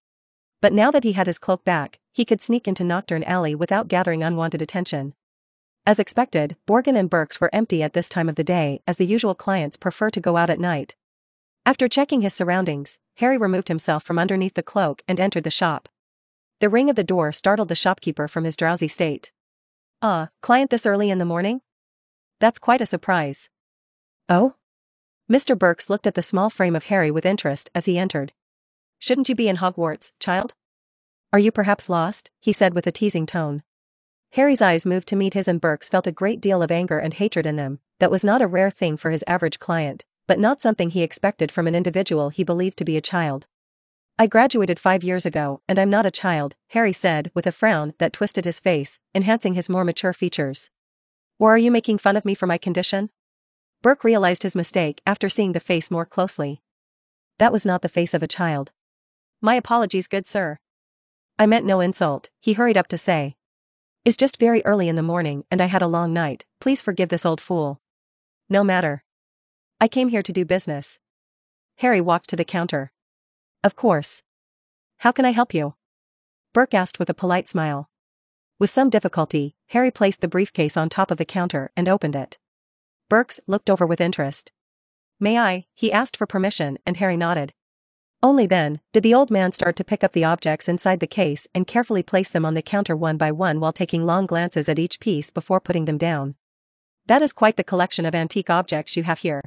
But now that he had his cloak back, he could sneak into Nocturne Alley without gathering unwanted attention. As expected, Borgin and Burke's were empty at this time of the day, as the usual clients prefer to go out at night. After checking his surroundings, Harry removed himself from underneath the cloak and entered the shop. The ring of the door startled the shopkeeper from his drowsy state. Client this early in the morning? That's quite a surprise. Oh? Mr. Burks looked at the small frame of Harry with interest as he entered. Shouldn't you be in Hogwarts, child? Are you perhaps lost? He said with a teasing tone. Harry's eyes moved to meet his, and Burks felt a great deal of anger and hatred in them. That was not a rare thing for his average client, but not something he expected from an individual he believed to be a child. I graduated 5 years ago, and I'm not a child, Harry said with a frown that twisted his face, enhancing his more mature features. Or are you making fun of me for my condition? Burke realized his mistake after seeing the face more closely. That was not the face of a child. My apologies, good sir. I meant no insult, he hurried up to say. It's just very early in the morning and I had a long night, please forgive this old fool. No matter. I came here to do business. Harry walked to the counter. Of course. How can I help you? Burke asked with a polite smile. With some difficulty, Harry placed the briefcase on top of the counter and opened it. Burks looked over with interest. May I? He asked for permission, and Harry nodded. Only then did the old man start to pick up the objects inside the case and carefully place them on the counter one by one while taking long glances at each piece before putting them down. That is quite the collection of antique objects you have here.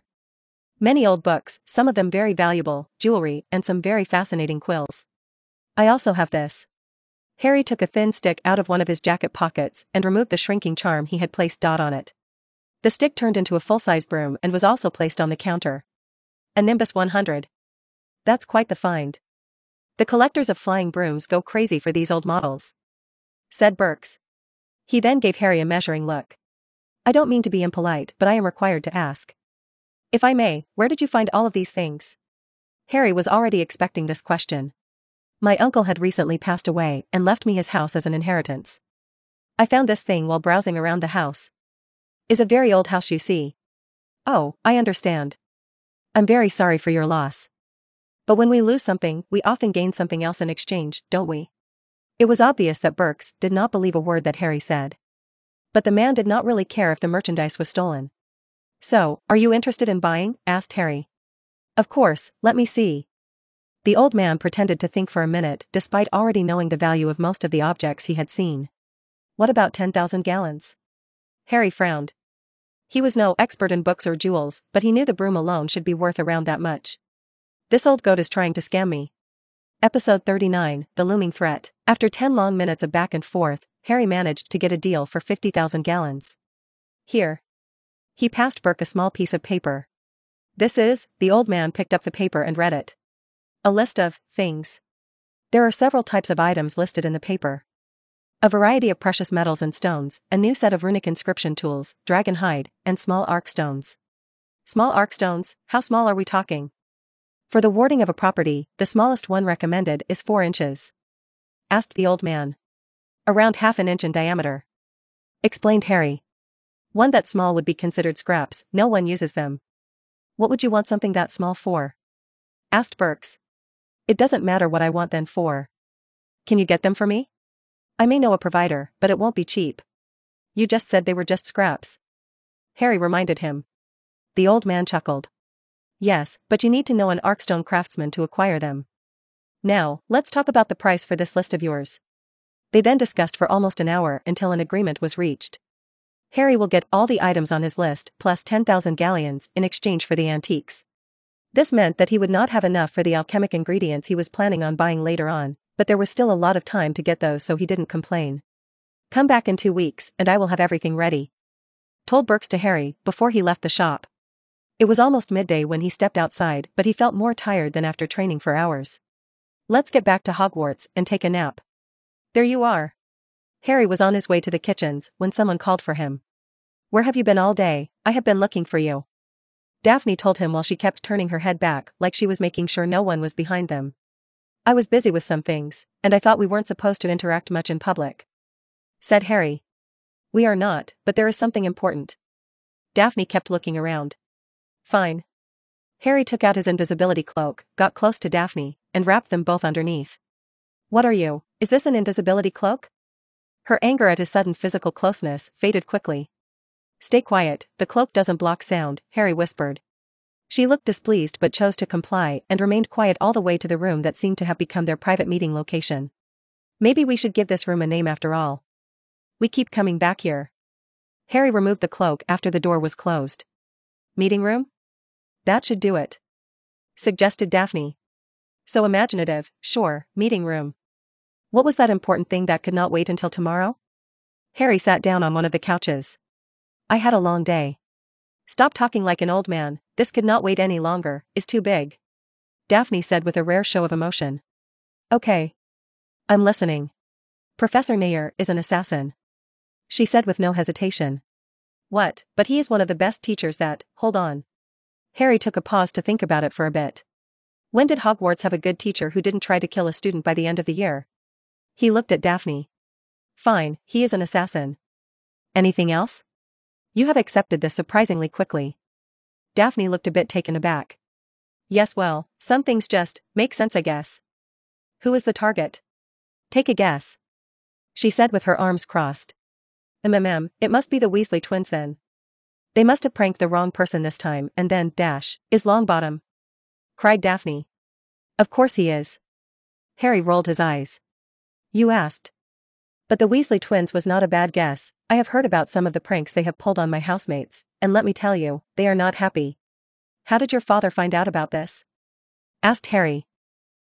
Many old books, some of them very valuable, jewelry, and some very fascinating quills. I also have this. Harry took a thin stick out of one of his jacket pockets and removed the shrinking charm he had placed on it. The stick turned into a full-size broom and was also placed on the counter. A Nimbus 100. That's quite the find. The collectors of flying brooms go crazy for these old models, said Burks. He then gave Harry a measuring look. I don't mean to be impolite, but I am required to ask. If I may, where did you find all of these things? Harry was already expecting this question. My uncle had recently passed away and left me his house as an inheritance. I found this thing while browsing around the house. Is a very old house, you see. Oh, I understand. I'm very sorry for your loss. But when we lose something, we often gain something else in exchange, don't we? It was obvious that Burks did not believe a word that Harry said. But the man did not really care if the merchandise was stolen. So, are you interested in buying? Asked Harry. Of course, let me see. The old man pretended to think for a minute despite already knowing the value of most of the objects he had seen. What about 10,000 gallons? Harry frowned. He was no expert in books or jewels, but he knew the broom alone should be worth around that much. This old goat is trying to scam me. Episode 39, The Looming Threat. After 10 long minutes of back and forth, Harry managed to get a deal for 50,000 gallons. Here. He passed Burke a small piece of paper. This is, the old man picked up the paper and read it. A list of things. There are several types of items listed in the paper. A variety of precious metals and stones, a new set of runic inscription tools, dragon hide, and small arc stones. Small arc stones, how small are we talking? For the warding of a property, the smallest one recommended is 4 inches. Asked the old man. Around half an inch in diameter. Explained Harry. One that small would be considered scraps, no one uses them. What would you want something that small for? Asked Burks. It doesn't matter what I want them for. Can you get them for me? I may know a provider, but it won't be cheap. You just said they were just scraps. Harry reminded him. The old man chuckled. Yes, but you need to know an arcstone craftsman to acquire them. Now, let's talk about the price for this list of yours. They then discussed for almost an hour until an agreement was reached. Harry will get all the items on his list plus 10,000 galleons in exchange for the antiques. This meant that he would not have enough for the alchemic ingredients he was planning on buying later on, but there was still a lot of time to get those, so he didn't complain. "Come back in 2 weeks and I will have everything ready," told Burks to Harry before he left the shop. It was almost midday when he stepped outside, but he felt more tired than after training for hours. "Let's get back to Hogwarts and take a nap." "There you are." Harry was on his way to the kitchens when someone called for him. "Where have you been all day? I have been looking for you," Daphne told him while she kept turning her head back like she was making sure no one was behind them. "I was busy with some things, and I thought we weren't supposed to interact much in public," said Harry. "We are not, but there is something important." Daphne kept looking around. "Fine." Harry took out his invisibility cloak, got close to Daphne, and wrapped them both underneath. "What are you? Is this an invisibility cloak?" Her anger at his sudden physical closeness faded quickly. "Stay quiet, the cloak doesn't block sound," Harry whispered. She looked displeased but chose to comply and remained quiet all the way to the room that seemed to have become their private meeting location. "Maybe we should give this room a name after all. We keep coming back here." Harry removed the cloak after the door was closed. "Meeting room? That should do it," suggested Daphne. "So imaginative, sure, meeting room. What was that important thing that could not wait until tomorrow?" Harry sat down on one of the couches. "I had a long day." "Stop talking like an old man, this could not wait any longer, is too big," Daphne said with a rare show of emotion. "Okay. I'm listening." "Professor Nair is an assassin," she said with no hesitation. "What, but he is one of the best teachers that, hold on." Harry took a pause to think about it for a bit. When did Hogwarts have a good teacher who didn't try to kill a student by the end of the year? He looked at Daphne. "Fine, he is an assassin. Anything else? You have accepted this surprisingly quickly." Daphne looked a bit taken aback. "Yes, well, some things just make sense, I guess." "Who is the target?" "Take a guess," she said with her arms crossed. It must be the Weasley twins then. They must have pranked the wrong person this time and then, is Longbottom," cried Daphne. "Of course he is." Harry rolled his eyes. "You asked." "But the Weasley twins was not a bad guess. I have heard about some of the pranks they have pulled on my housemates, and let me tell you, they are not happy." "How did your father find out about this?" asked Harry.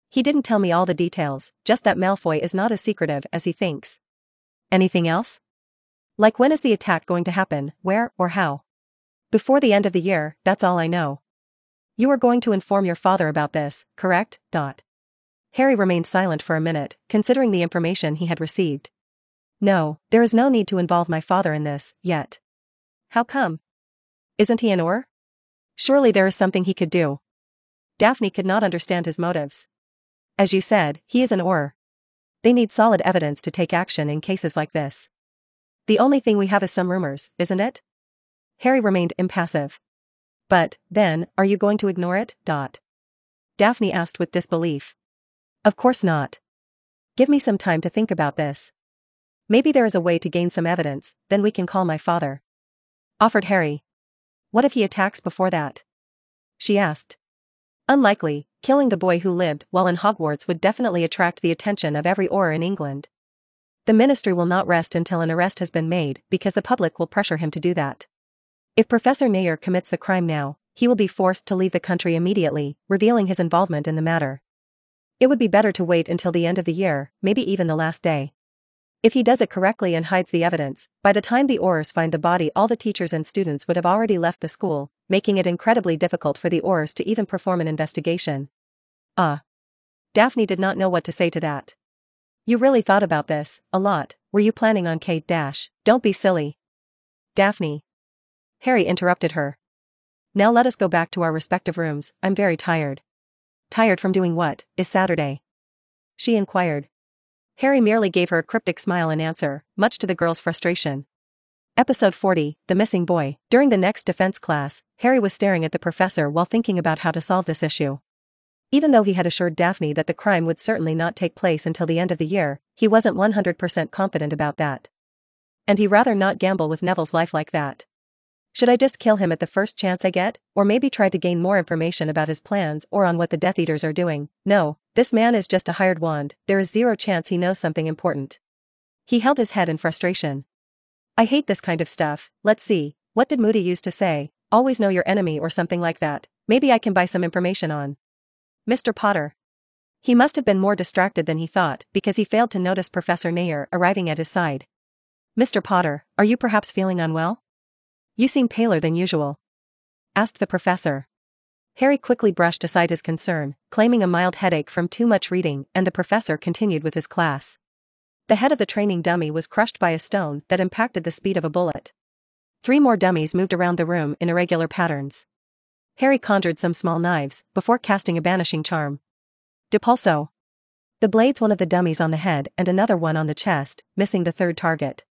"He didn't tell me all the details, just that Malfoy is not as secretive as he thinks." "Anything else? Like when is the attack going to happen, where, or how?" "Before the end of the year, that's all I know." "You are going to inform your father about this, correct?" Harry remained silent for a minute, considering the information he had received. "No, there is no need to involve my father in this, yet." "How come? Isn't he an Auror? Surely there is something he could do." Daphne could not understand his motives. "As you said, he is an Auror. They need solid evidence to take action in cases like this. The only thing we have is some rumors, isn't it?" Harry remained impassive. "But, then, are you going to ignore it?" Daphne asked with disbelief. "Of course not. Give me some time to think about this. Maybe there is a way to gain some evidence, then we can call my father," offered Harry. "What if he attacks before that?" she asked. "Unlikely, killing the boy who lived while in Hogwarts would definitely attract the attention of every Auror in England. The Ministry will not rest until an arrest has been made because the public will pressure him to do that. If Professor Nair commits the crime now, he will be forced to leave the country immediately, revealing his involvement in the matter. It would be better to wait until the end of the year, maybe even the last day. If he does it correctly and hides the evidence, by the time the Aurors find the body all the teachers and students would have already left the school, making it incredibly difficult for the Aurors to even perform an investigation." Daphne did not know what to say to that. "You really thought about this, a lot, were you planning on Don't be silly, Daphne." Harry interrupted her. "Now let us go back to our respective rooms, I'm very tired." "Tired from doing what, is Saturday?" she inquired. Harry merely gave her a cryptic smile in answer, much to the girl's frustration. Episode 40, The Missing Boy. During the next defense class, Harry was staring at the professor while thinking about how to solve this issue. Even though he had assured Daphne that the crime would certainly not take place until the end of the year, he wasn't 100% confident about that. And he'd rather not gamble with Neville's life like that. Should I just kill him at the first chance I get, or maybe try to gain more information about his plans or on what the Death Eaters are doing? No, this man is just a hired wand, there is zero chance he knows something important. He held his head in frustration. "I hate this kind of stuff, let's see, what did Moody used to say, always know your enemy or something like that?" Maybe I can buy some information on Mr. Potter. He must have been more distracted than he thought because he failed to notice Professor Nair arriving at his side. Mr. Potter, are you perhaps feeling unwell? You seem paler than usual, asked the professor. Harry quickly brushed aside his concern, claiming a mild headache from too much reading, and the professor continued with his class. The head of the training dummy was crushed by a stone that impacted the speed of a bullet. 3 more dummies moved around the room in irregular patterns. Harry conjured some small knives before casting a banishing charm. Depulso. The blades one of the dummies on the head and another one on the chest, missing the third target.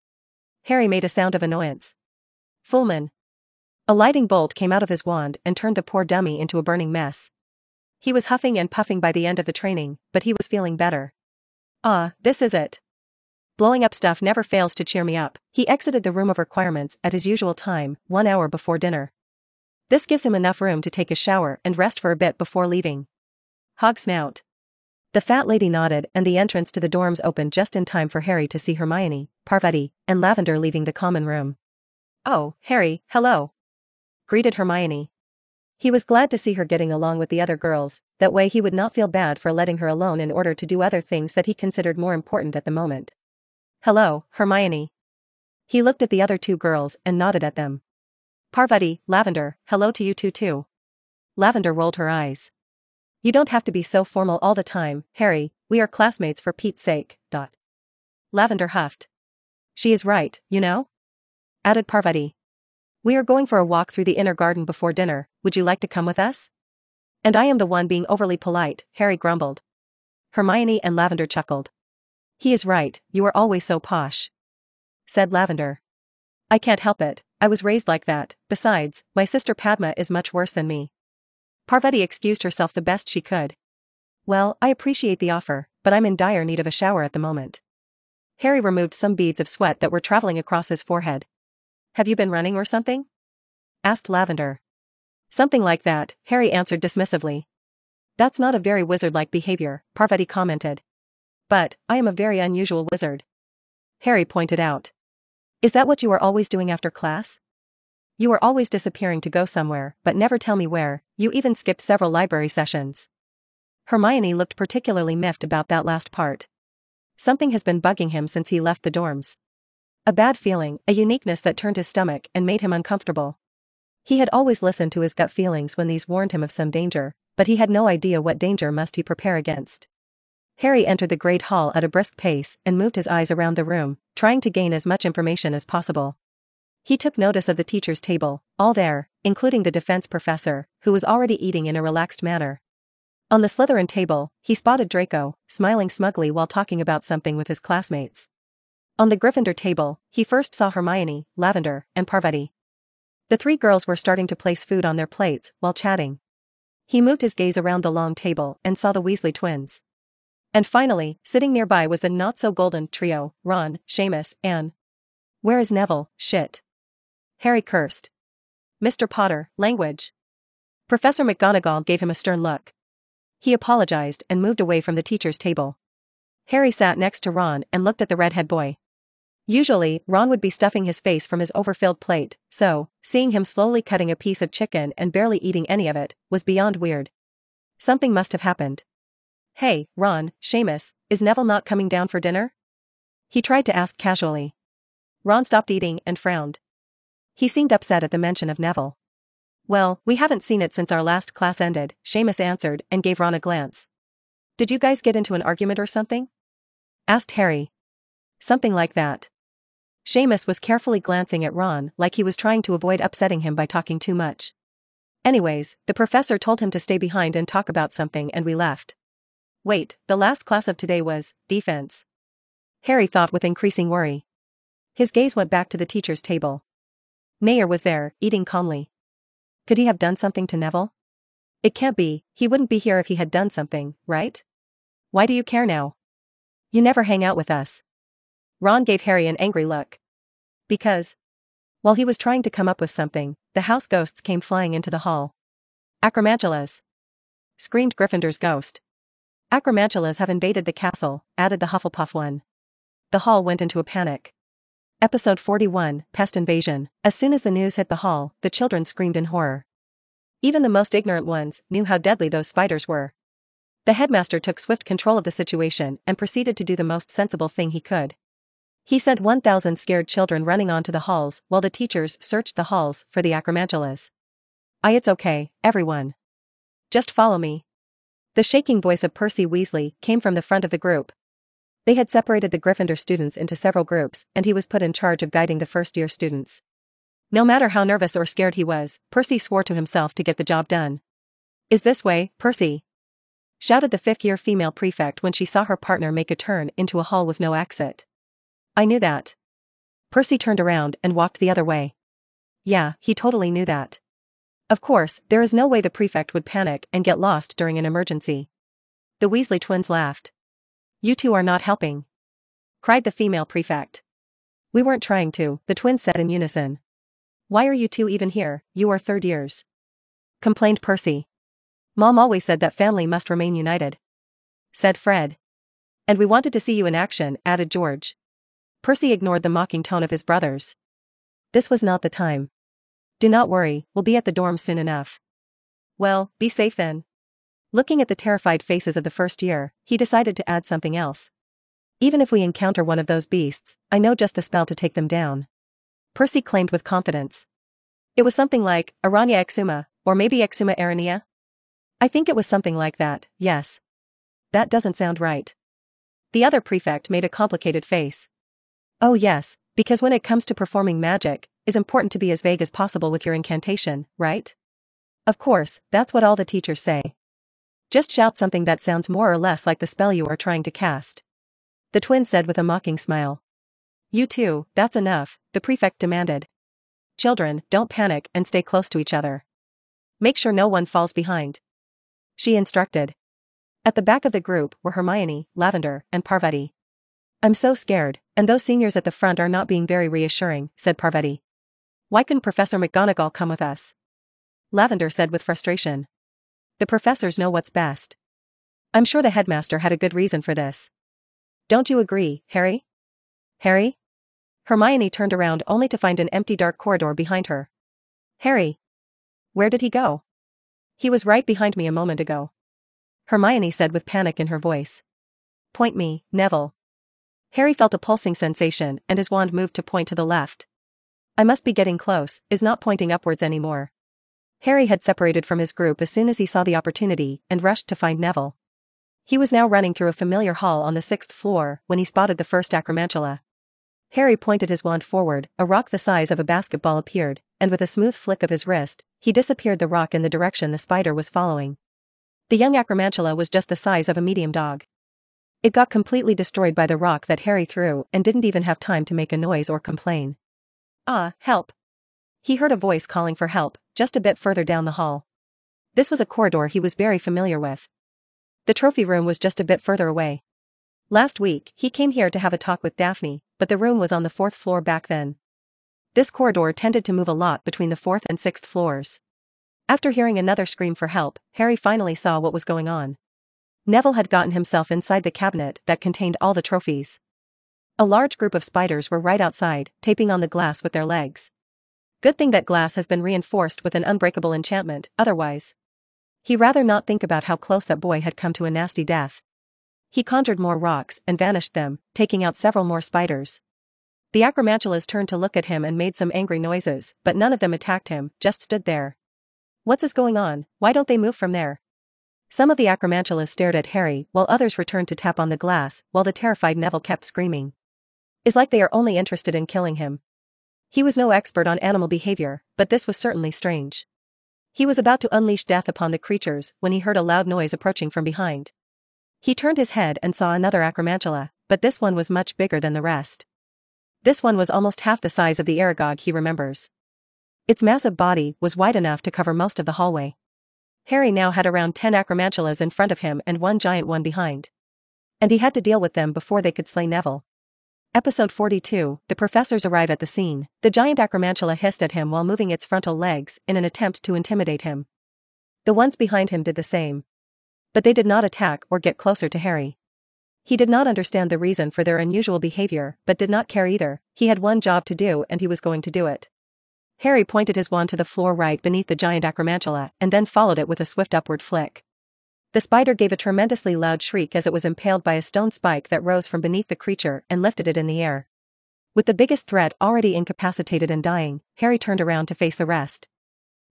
Harry made a sound of annoyance. Fulmin. A lightning bolt came out of his wand and turned the poor dummy into a burning mess. He was huffing and puffing by the end of the training, but he was feeling better. Ah, this is it. Blowing up stuff never fails to cheer me up. He exited the room of requirements at his usual time, 1 hour before dinner. This gives him enough room to take a shower and rest for a bit before leaving. Hog snout. The fat lady nodded and the entrance to the dorms opened just in time for Harry to see Hermione, Parvati, and Lavender leaving the common room. Oh, Harry, hello, greeted Hermione. He was glad to see her getting along with the other girls, that way he would not feel bad for letting her alone in order to do other things that he considered more important at the moment. Hello, Hermione. He looked at the other 2 girls and nodded at them. Parvati, Lavender, hello to you two too. Lavender rolled her eyes. You don't have to be so formal all the time, Harry, we are classmates for Pete's sake. Lavender huffed. She is right, you know? Added Parvati. We are going for a walk through the inner garden before dinner, would you like to come with us? And I am the one being overly polite, Harry grumbled. Hermione and Lavender chuckled. He is right, you are always so posh, said Lavender. I can't help it, I was raised like that, besides, my sister Padma is much worse than me. Parvati excused herself the best she could. Well, I appreciate the offer, but I'm in dire need of a shower at the moment. Harry removed some beads of sweat that were traveling across his forehead. Have you been running or something? Asked Lavender. Something like that, Harry answered dismissively. That's not a very wizard-like behavior, Parvati commented. But, I am a very unusual wizard, Harry pointed out. Is that what you are always doing after class? You are always disappearing to go somewhere, but never tell me where, you even skipped several library sessions. Hermione looked particularly miffed about that last part. Something has been bugging him since he left the dorms. A bad feeling, a uniqueness that turned his stomach and made him uncomfortable. He had always listened to his gut feelings when these warned him of some danger, but he had no idea what danger must he prepare against. Harry entered the great hall at a brisk pace and moved his eyes around the room, trying to gain as much information as possible. He took notice of the teacher's table, all there, including the defense professor, who was already eating in a relaxed manner. On the Slytherin table, he spotted Draco, smiling smugly while talking about something with his classmates. On the Gryffindor table, he first saw Hermione, Lavender, and Parvati. The 3 girls were starting to place food on their plates while chatting. He moved his gaze around the long table and saw the Weasley twins. And finally, sitting nearby was the not-so-golden trio, Ron, Seamus, and… Where is Neville? Shit. Harry cursed. Mr. Potter, language. Professor McGonagall gave him a stern look. He apologized and moved away from the teacher's table. Harry sat next to Ron and looked at the redhead boy. Usually, Ron would be stuffing his face from his overfilled plate, so, seeing him slowly cutting a piece of chicken and barely eating any of it, was beyond weird. Something must have happened. Hey, Ron, Seamus, is Neville not coming down for dinner? He tried to ask casually. Ron stopped eating and frowned. He seemed upset at the mention of Neville. Well, we haven't seen it since our last class ended, Seamus answered and gave Ron a glance. Did you guys get into an argument or something? Asked Harry. Something like that. Seamus was carefully glancing at Ron like he was trying to avoid upsetting him by talking too much. Anyways, the professor told him to stay behind and talk about something and we left. Wait, the last class of today was defense. Harry thought with increasing worry. His gaze went back to the teacher's table. Nair was there, eating calmly. Could he have done something to Neville? It can't be, he wouldn't be here if he had done something, right? Why do you care now? You never hang out with us. Ron gave Harry an angry look. Because. While he was trying to come up with something, the house ghosts came flying into the hall. Acromantulas! Screamed Gryffindor's ghost. Acromantulas have invaded the castle, added the Hufflepuff one. The hall went into a panic. Episode 41, Pest Invasion. As soon as the news hit the hall, the children screamed in horror. Even the most ignorant ones knew how deadly those spiders were. The headmaster took swift control of the situation and proceeded to do the most sensible thing he could. He sent 1,000 scared children running onto the halls while the teachers searched the halls for the acromantulas. It's okay, everyone. Just follow me. The shaking voice of Percy Weasley came from the front of the group. They had separated the Gryffindor students into several groups, and he was put in charge of guiding the first-year students. No matter how nervous or scared he was, Percy swore to himself to get the job done. "Is this way, Percy?" shouted the fifth-year female prefect when she saw her partner make a turn into a hall with no exit. "I knew that." Percy turned around and walked the other way. Yeah, he totally knew that. Of course, there is no way the prefect would panic and get lost during an emergency. The Weasley twins laughed. "You two are not helping," cried the female prefect. "We weren't trying to," the twins said in unison. "Why are you two even here? You are third years," complained Percy. "Mom always said that family must remain united," said Fred. "And we wanted to see you in action," added George. Percy ignored the mocking tone of his brothers. This was not the time. "Do not worry, we'll be at the dorms soon enough." "Well, be safe then." Looking at the terrified faces of the first year, he decided to add something else. "Even if we encounter one of those beasts, I know just the spell to take them down," Percy claimed with confidence. It was something like, Aranya Exuma, or maybe Exuma Arania? I think it was something like that, yes. That doesn't sound right. The other prefect made a complicated face. Oh yes, because when it comes to performing magic, it's important to be as vague as possible with your incantation, right? Of course, that's what all the teachers say. Just shout something that sounds more or less like the spell you are trying to cast. The twin said with a mocking smile. You two, that's enough, the prefect demanded. Children, don't panic and stay close to each other. Make sure no one falls behind, she instructed. At the back of the group were Hermione, Lavender, and Parvati. I'm so scared, and those seniors at the front are not being very reassuring, said Parvati. Why couldn't Professor McGonagall come with us? Lavender said with frustration. The professors know what's best. I'm sure the headmaster had a good reason for this. Don't you agree, Harry? Harry? Hermione turned around only to find an empty dark corridor behind her. Harry? Where did he go? He was right behind me a moment ago, Hermione said with panic in her voice. Point me, Neville. Harry felt a pulsing sensation and his wand moved to point to the left. I must be getting close, is not pointing upwards anymore. Harry had separated from his group as soon as he saw the opportunity and rushed to find Neville. He was now running through a familiar hall on the 6th floor when he spotted the first acromantula. Harry pointed his wand forward, a rock the size of a basketball appeared, and with a smooth flick of his wrist, he disappeared the rock in the direction the spider was following. The young acromantula was just the size of a medium dog. It got completely destroyed by the rock that Harry threw and didn't even have time to make a noise or complain. Ah, help! He heard a voice calling for help, just a bit further down the hall. This was a corridor he was very familiar with. The trophy room was just a bit further away. Last week, he came here to have a talk with Daphne, but the room was on the 4th floor back then. This corridor tended to move a lot between the 4th and 6th floors. After hearing another scream for help, Harry finally saw what was going on. Neville had gotten himself inside the cabinet that contained all the trophies. A large group of spiders were right outside, taping on the glass with their legs. Good thing that glass has been reinforced with an unbreakable enchantment, otherwise. He'd rather not think about how close that boy had come to a nasty death. He conjured more rocks and vanished them, taking out several more spiders. The acromantulas turned to look at him and made some angry noises, but none of them attacked him, just stood there. What's going on? Why don't they move from there? Some of the acromantulas stared at Harry while others returned to tap on the glass while the terrified Neville kept screaming. It's like they are only interested in killing him. He was no expert on animal behavior, but this was certainly strange. He was about to unleash death upon the creatures when he heard a loud noise approaching from behind. He turned his head and saw another acromantula, but this one was much bigger than the rest. This one was almost half the size of the Aragog he remembers. Its massive body was wide enough to cover most of the hallway. Harry now had around 10 acromantulas in front of him and one giant one behind. And he had to deal with them before they could slay Neville. Episode 42, the professors arrive at the scene. The giant acromantula hissed at him while moving its frontal legs in an attempt to intimidate him. The ones behind him did the same. But they did not attack or get closer to Harry. He did not understand the reason for their unusual behavior but did not care either. He had one job to do and he was going to do it. Harry pointed his wand to the floor right beneath the giant acromantula and then followed it with a swift upward flick. The spider gave a tremendously loud shriek as it was impaled by a stone spike that rose from beneath the creature and lifted it in the air. With the biggest threat already incapacitated and dying, Harry turned around to face the rest.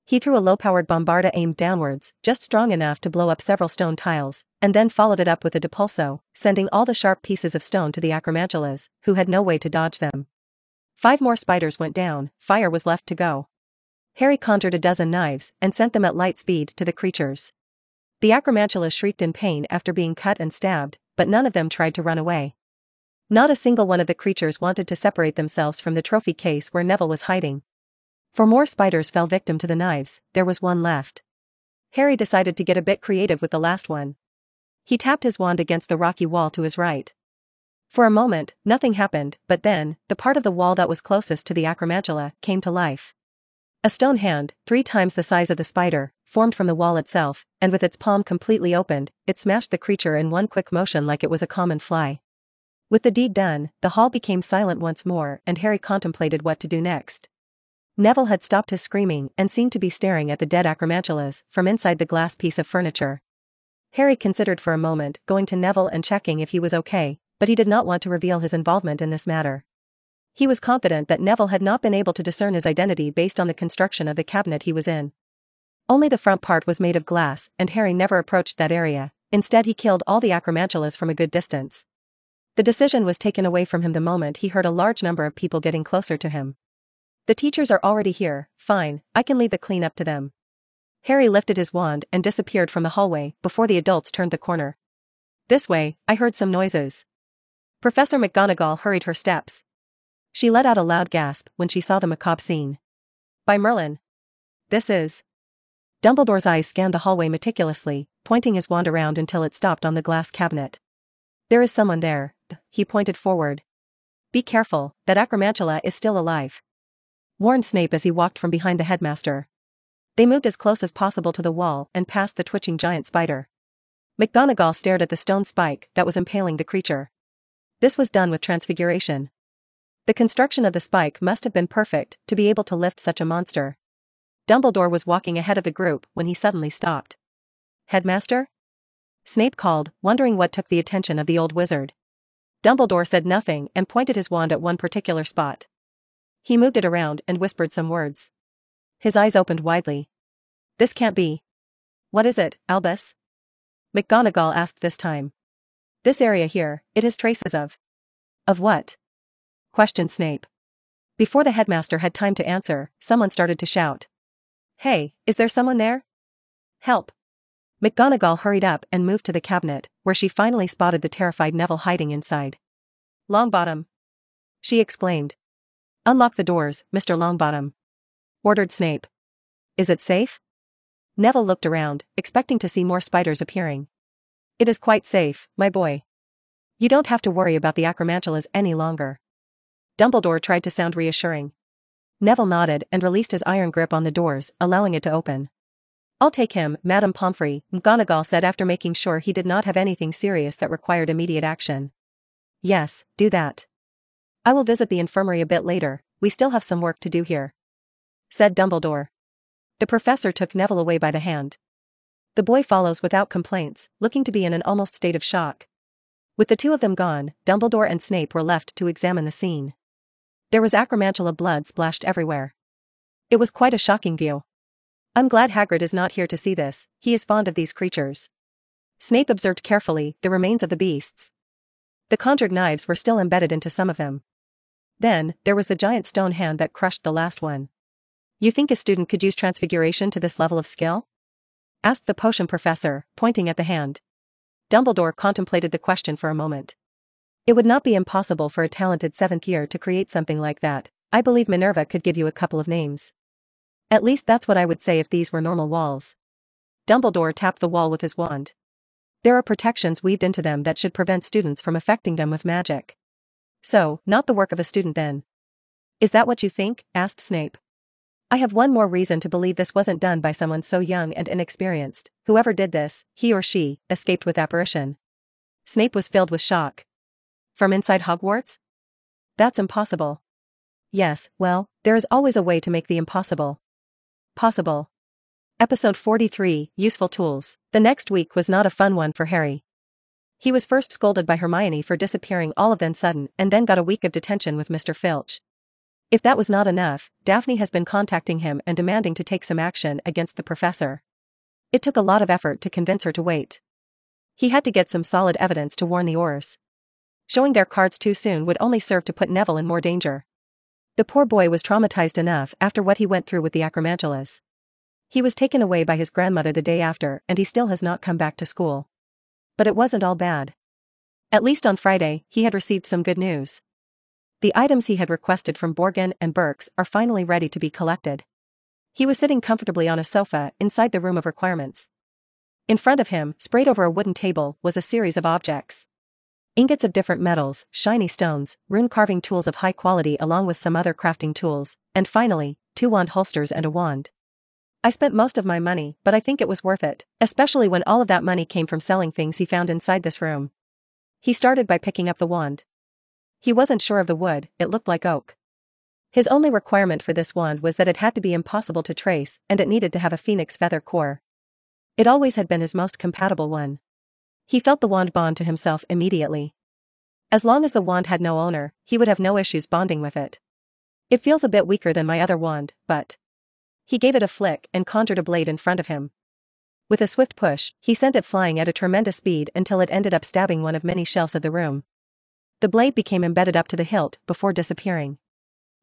He threw a low-powered bombarda aimed downwards, just strong enough to blow up several stone tiles, and then followed it up with a depulso, sending all the sharp pieces of stone to the acromantulas, who had no way to dodge them. 5 more spiders went down, fire was left to go. Harry conjured a dozen knives and sent them at light speed to the creatures. The acromantulas shrieked in pain after being cut and stabbed, but none of them tried to run away. Not a single one of the creatures wanted to separate themselves from the trophy case where Neville was hiding. 4 more spiders fell victim to the knives, there was one left. Harry decided to get a bit creative with the last one. He tapped his wand against the rocky wall to his right. For a moment, nothing happened, but then, the part of the wall that was closest to the acromantula came to life. A stone hand, 3 times the size of the spider, formed from the wall itself, and with its palm completely opened, it smashed the creature in one quick motion like it was a common fly. With the deed done, the hall became silent once more and Harry contemplated what to do next. Neville had stopped his screaming and seemed to be staring at the dead acromantulas from inside the glass piece of furniture. Harry considered for a moment going to Neville and checking if he was okay, but he did not want to reveal his involvement in this matter. He was confident that Neville had not been able to discern his identity based on the construction of the cabinet he was in. Only the front part was made of glass and Harry never approached that area, instead he killed all the acromantulas from a good distance. The decision was taken away from him the moment he heard a large number of people getting closer to him. The teachers are already here, fine, I can leave the cleanup to them. Harry lifted his wand and disappeared from the hallway before the adults turned the corner. This way, I heard some noises. Professor McGonagall hurried her steps. She let out a loud gasp when she saw the macabre scene. By Merlin. This is. Dumbledore's eyes scanned the hallway meticulously, pointing his wand around until it stopped on the glass cabinet. There is someone there, he pointed forward. Be careful, that acromantula is still alive. Warned Snape as he walked from behind the headmaster. They moved as close as possible to the wall and past the twitching giant spider. McGonagall stared at the stone spike that was impaling the creature. This was done with transfiguration. The construction of the spike must have been perfect to be able to lift such a monster. Dumbledore was walking ahead of the group when he suddenly stopped. Headmaster? Snape called, wondering what took the attention of the old wizard. Dumbledore said nothing and pointed his wand at one particular spot. He moved it around and whispered some words. His eyes opened widely. This can't be. What is it, Albus? McGonagall asked this time. This area here, it has traces of. Of what? Questioned Snape. Before the headmaster had time to answer, someone started to shout. Hey, is there someone there? Help. McGonagall hurried up and moved to the cabinet, where she finally spotted the terrified Neville hiding inside. Longbottom! She exclaimed. Unlock the doors, Mr. Longbottom, ordered Snape. Is it safe? Neville looked around, expecting to see more spiders appearing. It is quite safe, my boy. You don't have to worry about the acromantulas any longer. Dumbledore tried to sound reassuring. Neville nodded and released his iron grip on the doors, allowing it to open. I'll take him, Madame Pomfrey, McGonagall said after making sure he did not have anything serious that required immediate action. Yes, do that. I will visit the infirmary a bit later, we still have some work to do here, said Dumbledore. The professor took Neville away by the hand. The boy follows without complaints, looking to be in an almost state of shock. With the 2 of them gone, Dumbledore and Snape were left to examine the scene. There was acromantula blood splashed everywhere. It was quite a shocking view. I'm glad Hagrid is not here to see this, he is fond of these creatures. Snape observed carefully the remains of the beasts. The conjured knives were still embedded into some of them. Then, there was the giant stone hand that crushed the last one. You think a student could use transfiguration to this level of skill? Asked the potion professor, pointing at the hand. Dumbledore contemplated the question for a moment. It would not be impossible for a talented 7th year to create something like that. I believe Minerva could give you a couple of names. At least that's what I would say if these were normal walls. Dumbledore tapped the wall with his wand. There are protections weaved into them that should prevent students from affecting them with magic. So, not the work of a student then. Is that what you think? Asked Snape. I have one more reason to believe this wasn't done by someone so young and inexperienced. Whoever did this, he or she, escaped with apparition. Snape was filled with shock. From inside Hogwarts? That's impossible. Yes, well, there is always a way to make the impossible possible. Episode 43, Useful Tools. The next week was not a fun one for Harry. He was first scolded by Hermione for disappearing all of a sudden and then got a week of detention with Mr. Filch. If that was not enough, Daphne has been contacting him and demanding to take some action against the professor. It took a lot of effort to convince her to wait. He had to get some solid evidence to warn the Aurors. Showing their cards too soon would only serve to put Neville in more danger. The poor boy was traumatized enough after what he went through with the Acromantulas. He was taken away by his grandmother the day after and he still has not come back to school. But it wasn't all bad. At least on Friday, he had received some good news. The items he had requested from Borgin and Burke's are finally ready to be collected. He was sitting comfortably on a sofa inside the room of requirements. In front of him, sprayed over a wooden table, was a series of objects. Ingots of different metals, shiny stones, rune carving tools of high quality along with some other crafting tools, and finally, 2 wand holsters and a wand. I spent most of my money, but I think it was worth it, especially when all of that money came from selling things he found inside this room. He started by picking up the wand. He wasn't sure of the wood, it looked like oak. His only requirement for this wand was that it had to be impossible to trace and it needed to have a phoenix feather core. It always had been his most compatible one. He felt the wand bond to himself immediately. As long as the wand had no owner, he would have no issues bonding with it. It feels a bit weaker than my other wand, but... He gave it a flick and conjured a blade in front of him. With a swift push, he sent it flying at a tremendous speed until it ended up stabbing one of many shelves of the room. The blade became embedded up to the hilt before disappearing.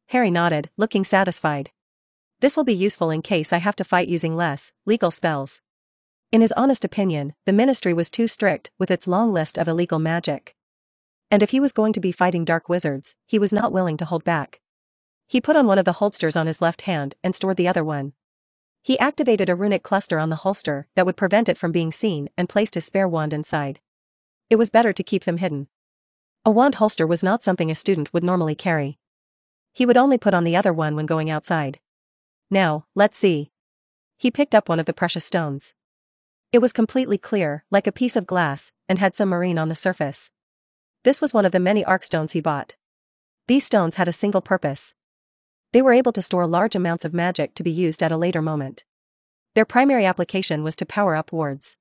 Harry nodded, looking satisfied. This will be useful in case I have to fight using less legal spells. In his honest opinion, the ministry was too strict with its long list of illegal magic. And if he was going to be fighting dark wizards, he was not willing to hold back. He put on one of the holsters on his left hand and stored the other one. He activated a runic cluster on the holster that would prevent it from being seen and placed his spare wand inside. It was better to keep them hidden. A wand holster was not something a student would normally carry. He would only put on the other one when going outside. Now, let's see. He picked up one of the precious stones. It was completely clear, like a piece of glass, and had some marine on the surface. This was one of the many arkstones he bought. These stones had a single purpose. They were able to store large amounts of magic to be used at a later moment. Their primary application was to power up wards.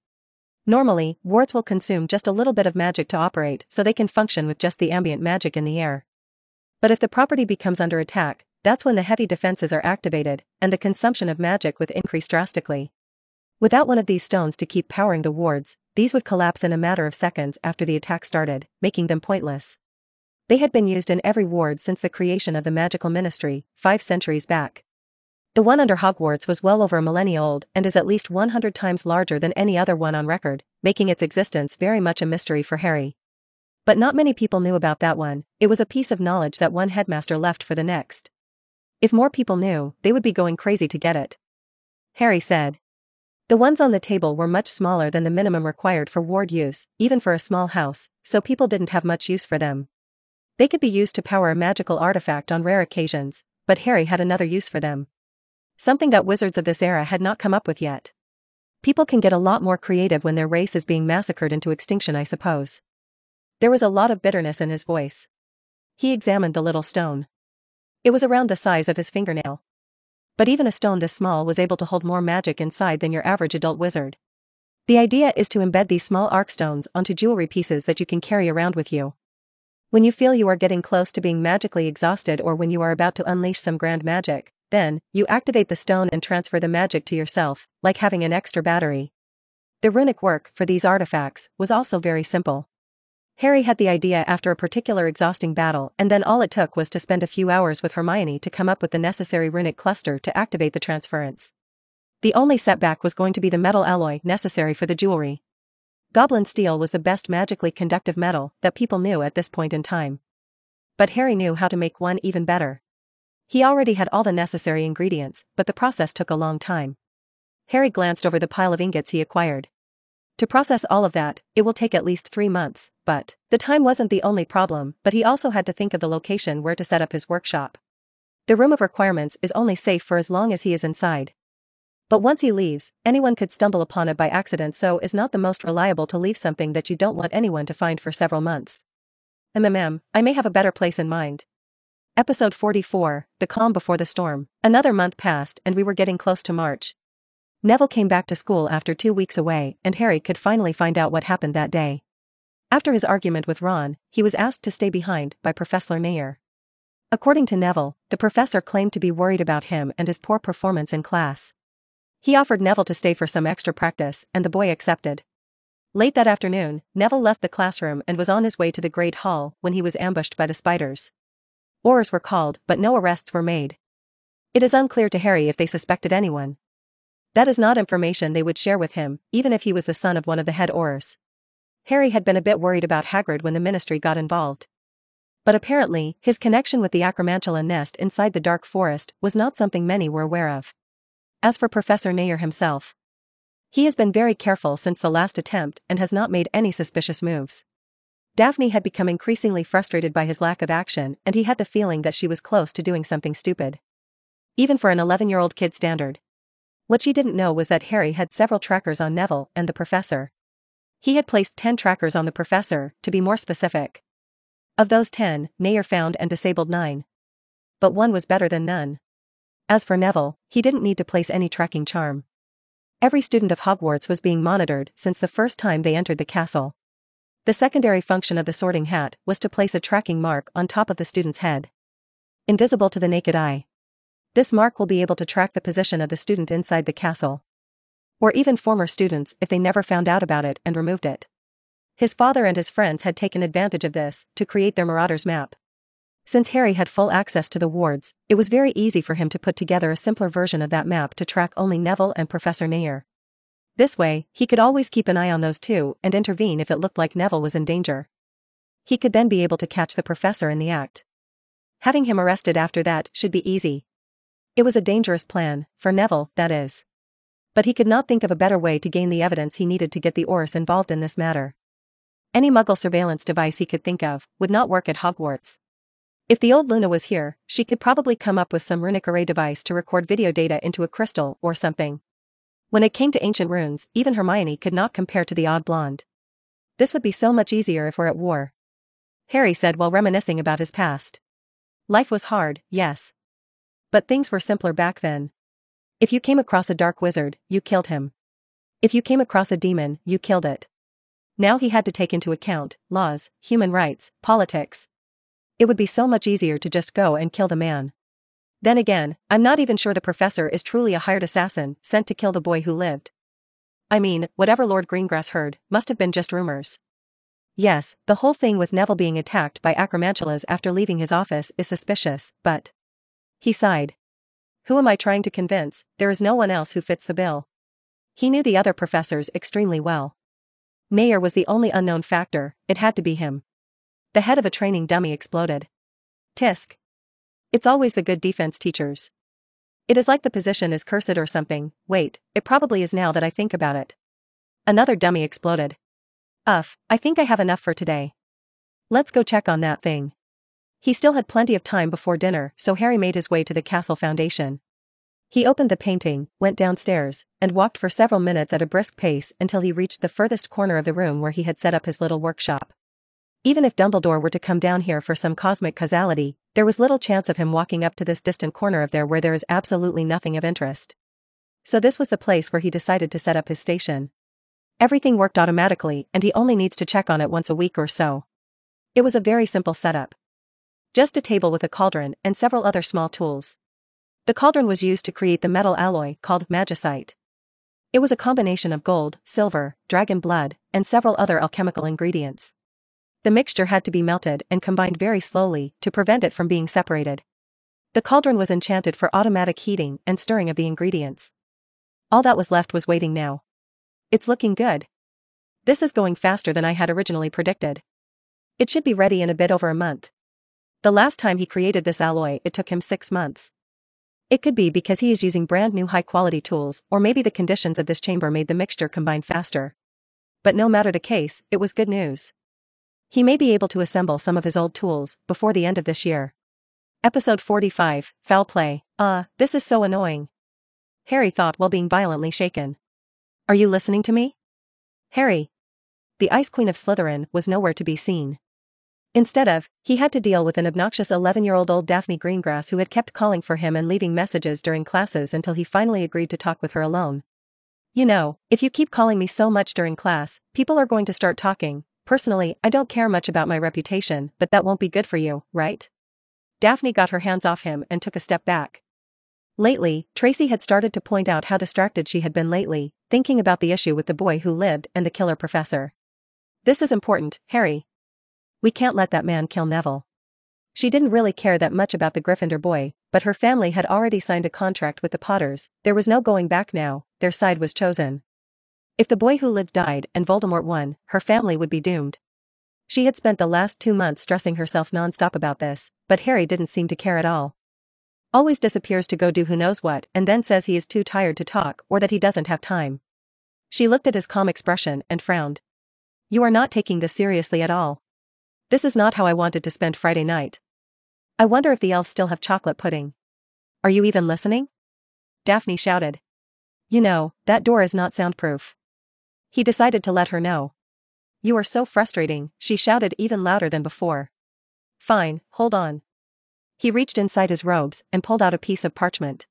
Normally, wards will consume just a little bit of magic to operate so they can function with just the ambient magic in the air. But if the property becomes under attack, that's when the heavy defenses are activated, and the consumption of magic would increase drastically. Without one of these stones to keep powering the wards, these would collapse in a matter of seconds after the attack started, making them pointless. They had been used in every ward since the creation of the magical ministry, 5 centuries back. The one under Hogwarts was well over a millennia old and is at least 100 times larger than any other one on record, making its existence very much a mystery for Harry. But not many people knew about that one. It was a piece of knowledge that one headmaster left for the next. If more people knew, they would be going crazy to get it. Harry said. The ones on the table were much smaller than the minimum required for ward use, even for a small house, so people didn't have much use for them. They could be used to power a magical artifact on rare occasions, but Harry had another use for them. Something that wizards of this era had not come up with yet. People can get a lot more creative when their race is being massacred into extinction, I suppose. There was a lot of bitterness in his voice. He examined the little stone. It was around the size of his fingernail. But even a stone this small was able to hold more magic inside than your average adult wizard. The idea is to embed these small arkstones onto jewelry pieces that you can carry around with you. When you feel you are getting close to being magically exhausted or when you are about to unleash some grand magic, then, you activate the stone and transfer the magic to yourself, like having an extra battery. The runic work for these artifacts was also very simple. Harry had the idea after a particular exhausting battle and then all it took was to spend a few hours with Hermione to come up with the necessary runic cluster to activate the transference. The only setback was going to be the metal alloy necessary for the jewelry. Goblin steel was the best magically conductive metal that people knew at this point in time. But Harry knew how to make one even better. He already had all the necessary ingredients, but the process took a long time. Harry glanced over the pile of ingots he acquired. To process all of that, it will take at least 3 months, but the time wasn't the only problem, but he also had to think of the location where to set up his workshop. The room of requirements is only safe for as long as he is inside. But once he leaves, anyone could stumble upon it by accident, so is not the most reliable to leave something that you don't want anyone to find for several months. I may have a better place in mind. Episode 44, The Calm Before the Storm. Another month passed and we were getting close to March. Neville came back to school after 2 weeks away and Harry could finally find out what happened that day. After his argument with Ron, he was asked to stay behind by Professor Nair. According to Neville, the professor claimed to be worried about him and his poor performance in class. He offered Neville to stay for some extra practice and the boy accepted. Late that afternoon, Neville left the classroom and was on his way to the Great Hall when he was ambushed by the spiders. Aurors were called but no arrests were made. It is unclear to Harry if they suspected anyone. That is not information they would share with him, even if he was the son of one of the head Aurors. Harry had been a bit worried about Hagrid when the Ministry got involved. But apparently, his connection with the Acromantula nest inside the Dark Forest was not something many were aware of. As for Professor Nair himself, he has been very careful since the last attempt and has not made any suspicious moves. Daphne had become increasingly frustrated by his lack of action and he had the feeling that she was close to doing something stupid. Even for an 11-year-old kid standard. What she didn't know was that Harry had several trackers on Neville and the professor. He had placed 10 trackers on the professor, to be more specific. Of those 10, Nair found and disabled 9. But one was better than none. As for Neville, he didn't need to place any tracking charm. Every student of Hogwarts was being monitored since the first time they entered the castle. The secondary function of the sorting hat was to place a tracking mark on top of the student's head. Invisible to the naked eye. This mark will be able to track the position of the student inside the castle. Or even former students if they never found out about it and removed it. His father and his friends had taken advantage of this to create their Marauders map. Since Harry had full access to the wards, it was very easy for him to put together a simpler version of that map to track only Neville and Professor Nair. This way, he could always keep an eye on those two and intervene if it looked like Neville was in danger. He could then be able to catch the professor in the act. Having him arrested after that should be easy. It was a dangerous plan, for Neville, that is. But he could not think of a better way to gain the evidence he needed to get the Aurors involved in this matter. Any Muggle surveillance device he could think of would not work at Hogwarts. If the old Luna was here, she could probably come up with some runic array device to record video data into a crystal or something. When it came to ancient runes, even Hermione could not compare to the odd blonde. This would be so much easier if we're at war. Harry said while reminiscing about his past. Life was hard, yes. But things were simpler back then. If you came across a dark wizard, you killed him. If you came across a demon, you killed it. Now he had to take into account laws, human rights, politics. It would be so much easier to just go and kill the man. Then again, I'm not even sure the professor is truly a hired assassin sent to kill the boy who lived. I mean, whatever Lord Greengrass heard must have been just rumors. Yes, the whole thing with Neville being attacked by acromantulas after leaving his office is suspicious, but... He sighed. Who am I trying to convince? There is no one else who fits the bill. He knew the other professors extremely well. Nair was the only unknown factor, it had to be him. The head of a training dummy exploded. Tisk. It's always the good defense teachers. It is like the position is cursed or something. Wait, it probably is now that I think about it. Another dummy exploded. I think I have enough for today. Let's go check on that thing. He still had plenty of time before dinner, so Harry made his way to the castle foundation. He opened the painting, went downstairs, and walked for several minutes at a brisk pace until he reached the furthest corner of the room where he had set up his little workshop. Even if Dumbledore were to come down here for some cosmic causality, there was little chance of him walking up to this distant corner of there where there is absolutely nothing of interest. So this was the place where he decided to set up his station. Everything worked automatically and he only needs to check on it once a week or so. It was a very simple setup. Just a table with a cauldron and several other small tools. The cauldron was used to create the metal alloy called magicite. It was a combination of gold, silver, dragon blood, and several other alchemical ingredients. The mixture had to be melted and combined very slowly to prevent it from being separated. The cauldron was enchanted for automatic heating and stirring of the ingredients. All that was left was waiting now. It's looking good. This is going faster than I had originally predicted. It should be ready in a bit over a month. The last time he created this alloy it took him 6 months. It could be because he is using brand new high-quality tools, or maybe the conditions of this chamber made the mixture combine faster. But no matter the case, it was good news. He may be able to assemble some of his old tools before the end of this year. Episode 45, Foul Play. This is so annoying. Harry thought while being violently shaken. Are you listening to me? Harry. The Ice Queen of Slytherin was nowhere to be seen. He had to deal with an obnoxious 11-year-old old Daphne Greengrass who had kept calling for him and leaving messages during classes until he finally agreed to talk with her alone. You know, if you keep calling me so much during class, people are going to start talking. Personally, I don't care much about my reputation, but that won't be good for you, right? Daphne got her hands off him and took a step back. Lately, Tracy had started to point out how distracted she had been lately, thinking about the issue with the boy who lived and the killer professor. This is important, Harry. We can't let that man kill Neville. She didn't really care that much about the Gryffindor boy, but her family had already signed a contract with the Potters. There was no going back now, their side was chosen. If the boy who lived died and Voldemort won, her family would be doomed. She had spent the last 2 months stressing herself non-stop about this, but Harry didn't seem to care at all. Always disappears to go do who knows what and then says he is too tired to talk or that he doesn't have time. She looked at his calm expression and frowned. You are not taking this seriously at all. This is not how I wanted to spend Friday night. I wonder if the elves still have chocolate pudding. Are you even listening? Daphne shouted. You know, that door is not soundproof. He decided to let her know. You are so frustrating, she shouted even louder than before. Fine, hold on. He reached inside his robes and pulled out a piece of parchment.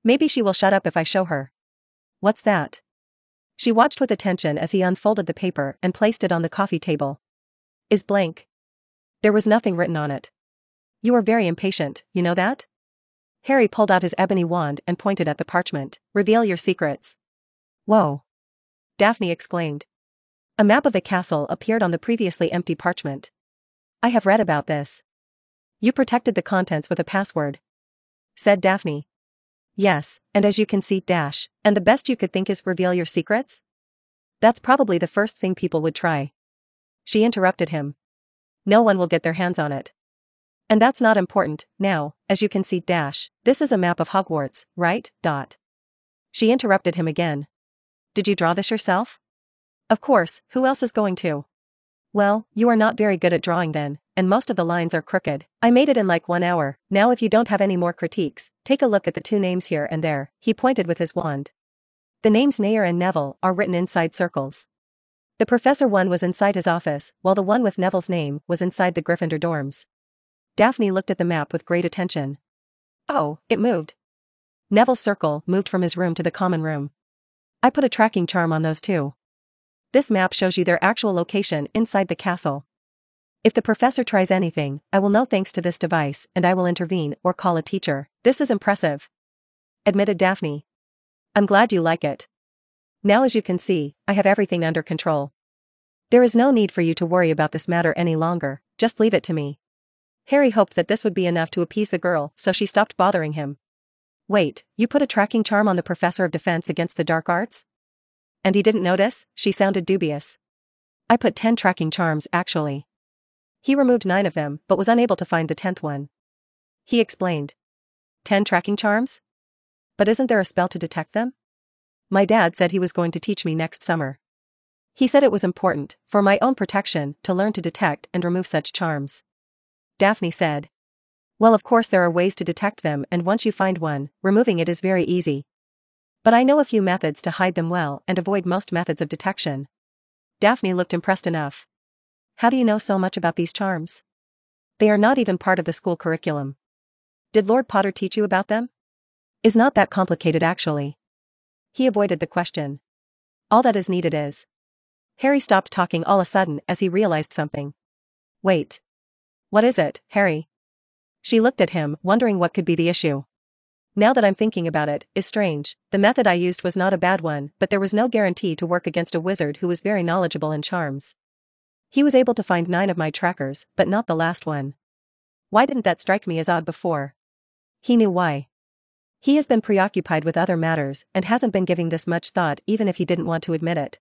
Maybe she will shut up if I show her. What's that? She watched with attention as he unfolded the paper and placed it on the coffee table. Is blank. There was nothing written on it. You are very impatient, you know that? Harry pulled out his ebony wand and pointed at the parchment. Reveal your secrets. Whoa! Daphne exclaimed. A map of the castle appeared on the previously empty parchment. I have read about this. You protected the contents with a password, said Daphne. Yes, and as you can see, and the best you could think is reveal your secrets? That's probably the first thing people would try. She interrupted him. No one will get their hands on it. And that's not important, now, as you can see, this is a map of Hogwarts, right? She interrupted him again. Did you draw this yourself? Of course, who else is going to? Well, you are not very good at drawing then, and most of the lines are crooked. I made it in like 1 hour. Now if you don't have any more critiques, take a look at the 2 names here and there. He pointed with his wand. The names Nair and Neville are written inside circles. The professor one was inside his office, while the one with Neville's name was inside the Gryffindor dorms. Daphne looked at the map with great attention. Oh, it moved. Neville's circle moved from his room to the common room. I put a tracking charm on those too. This map shows you their actual location inside the castle. If the professor tries anything, I will know thanks to this device and I will intervene or call a teacher. This is impressive, admitted Daphne. I'm glad you like it. Now as you can see, I have everything under control. There is no need for you to worry about this matter any longer, just leave it to me. Harry hoped that this would be enough to appease the girl, so she stopped bothering him. Wait, you put a tracking charm on the professor of defense against the dark arts? And he didn't notice? She sounded dubious. I put 10 tracking charms, actually. He removed 9 of them, but was unable to find the 10th one. He explained. 10 tracking charms? But isn't there a spell to detect them? My dad said he was going to teach me next summer. He said it was important, for my own protection, to learn to detect and remove such charms. Daphne said. Well, of course there are ways to detect them, and once you find one, removing it is very easy. But I know a few methods to hide them well and avoid most methods of detection. Daphne looked impressed enough. How do you know so much about these charms? They are not even part of the school curriculum. Did Lord Potter teach you about them? Is not that complicated actually. He avoided the question. All that is needed is. Harry stopped talking all of a sudden as he realized something. Wait. What is it, Harry? She looked at him, wondering what could be the issue. Now that I'm thinking about it, is strange. The method I used was not a bad one, but there was no guarantee to work against a wizard who was very knowledgeable in charms. He was able to find 9 of my trackers, but not the last one. Why didn't that strike me as odd before? He knew why. He has been preoccupied with other matters and hasn't been giving this much thought even if he didn't want to admit it.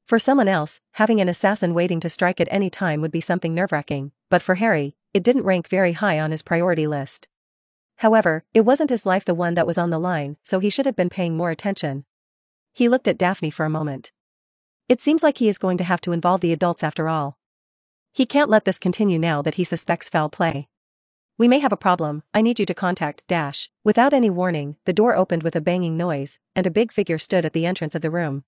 For someone else, having an assassin waiting to strike at any time would be something nerve-wracking, but for Harry, it didn't rank very high on his priority list. However, it wasn't his life the one that was on the line, so he should have been paying more attention. He looked at Daphne for a moment. It seems like he is going to have to involve the adults after all. He can't let this continue now that he suspects foul play. We may have a problem, I need you to contact Without any warning, the door opened with a banging noise, and a big figure stood at the entrance of the room.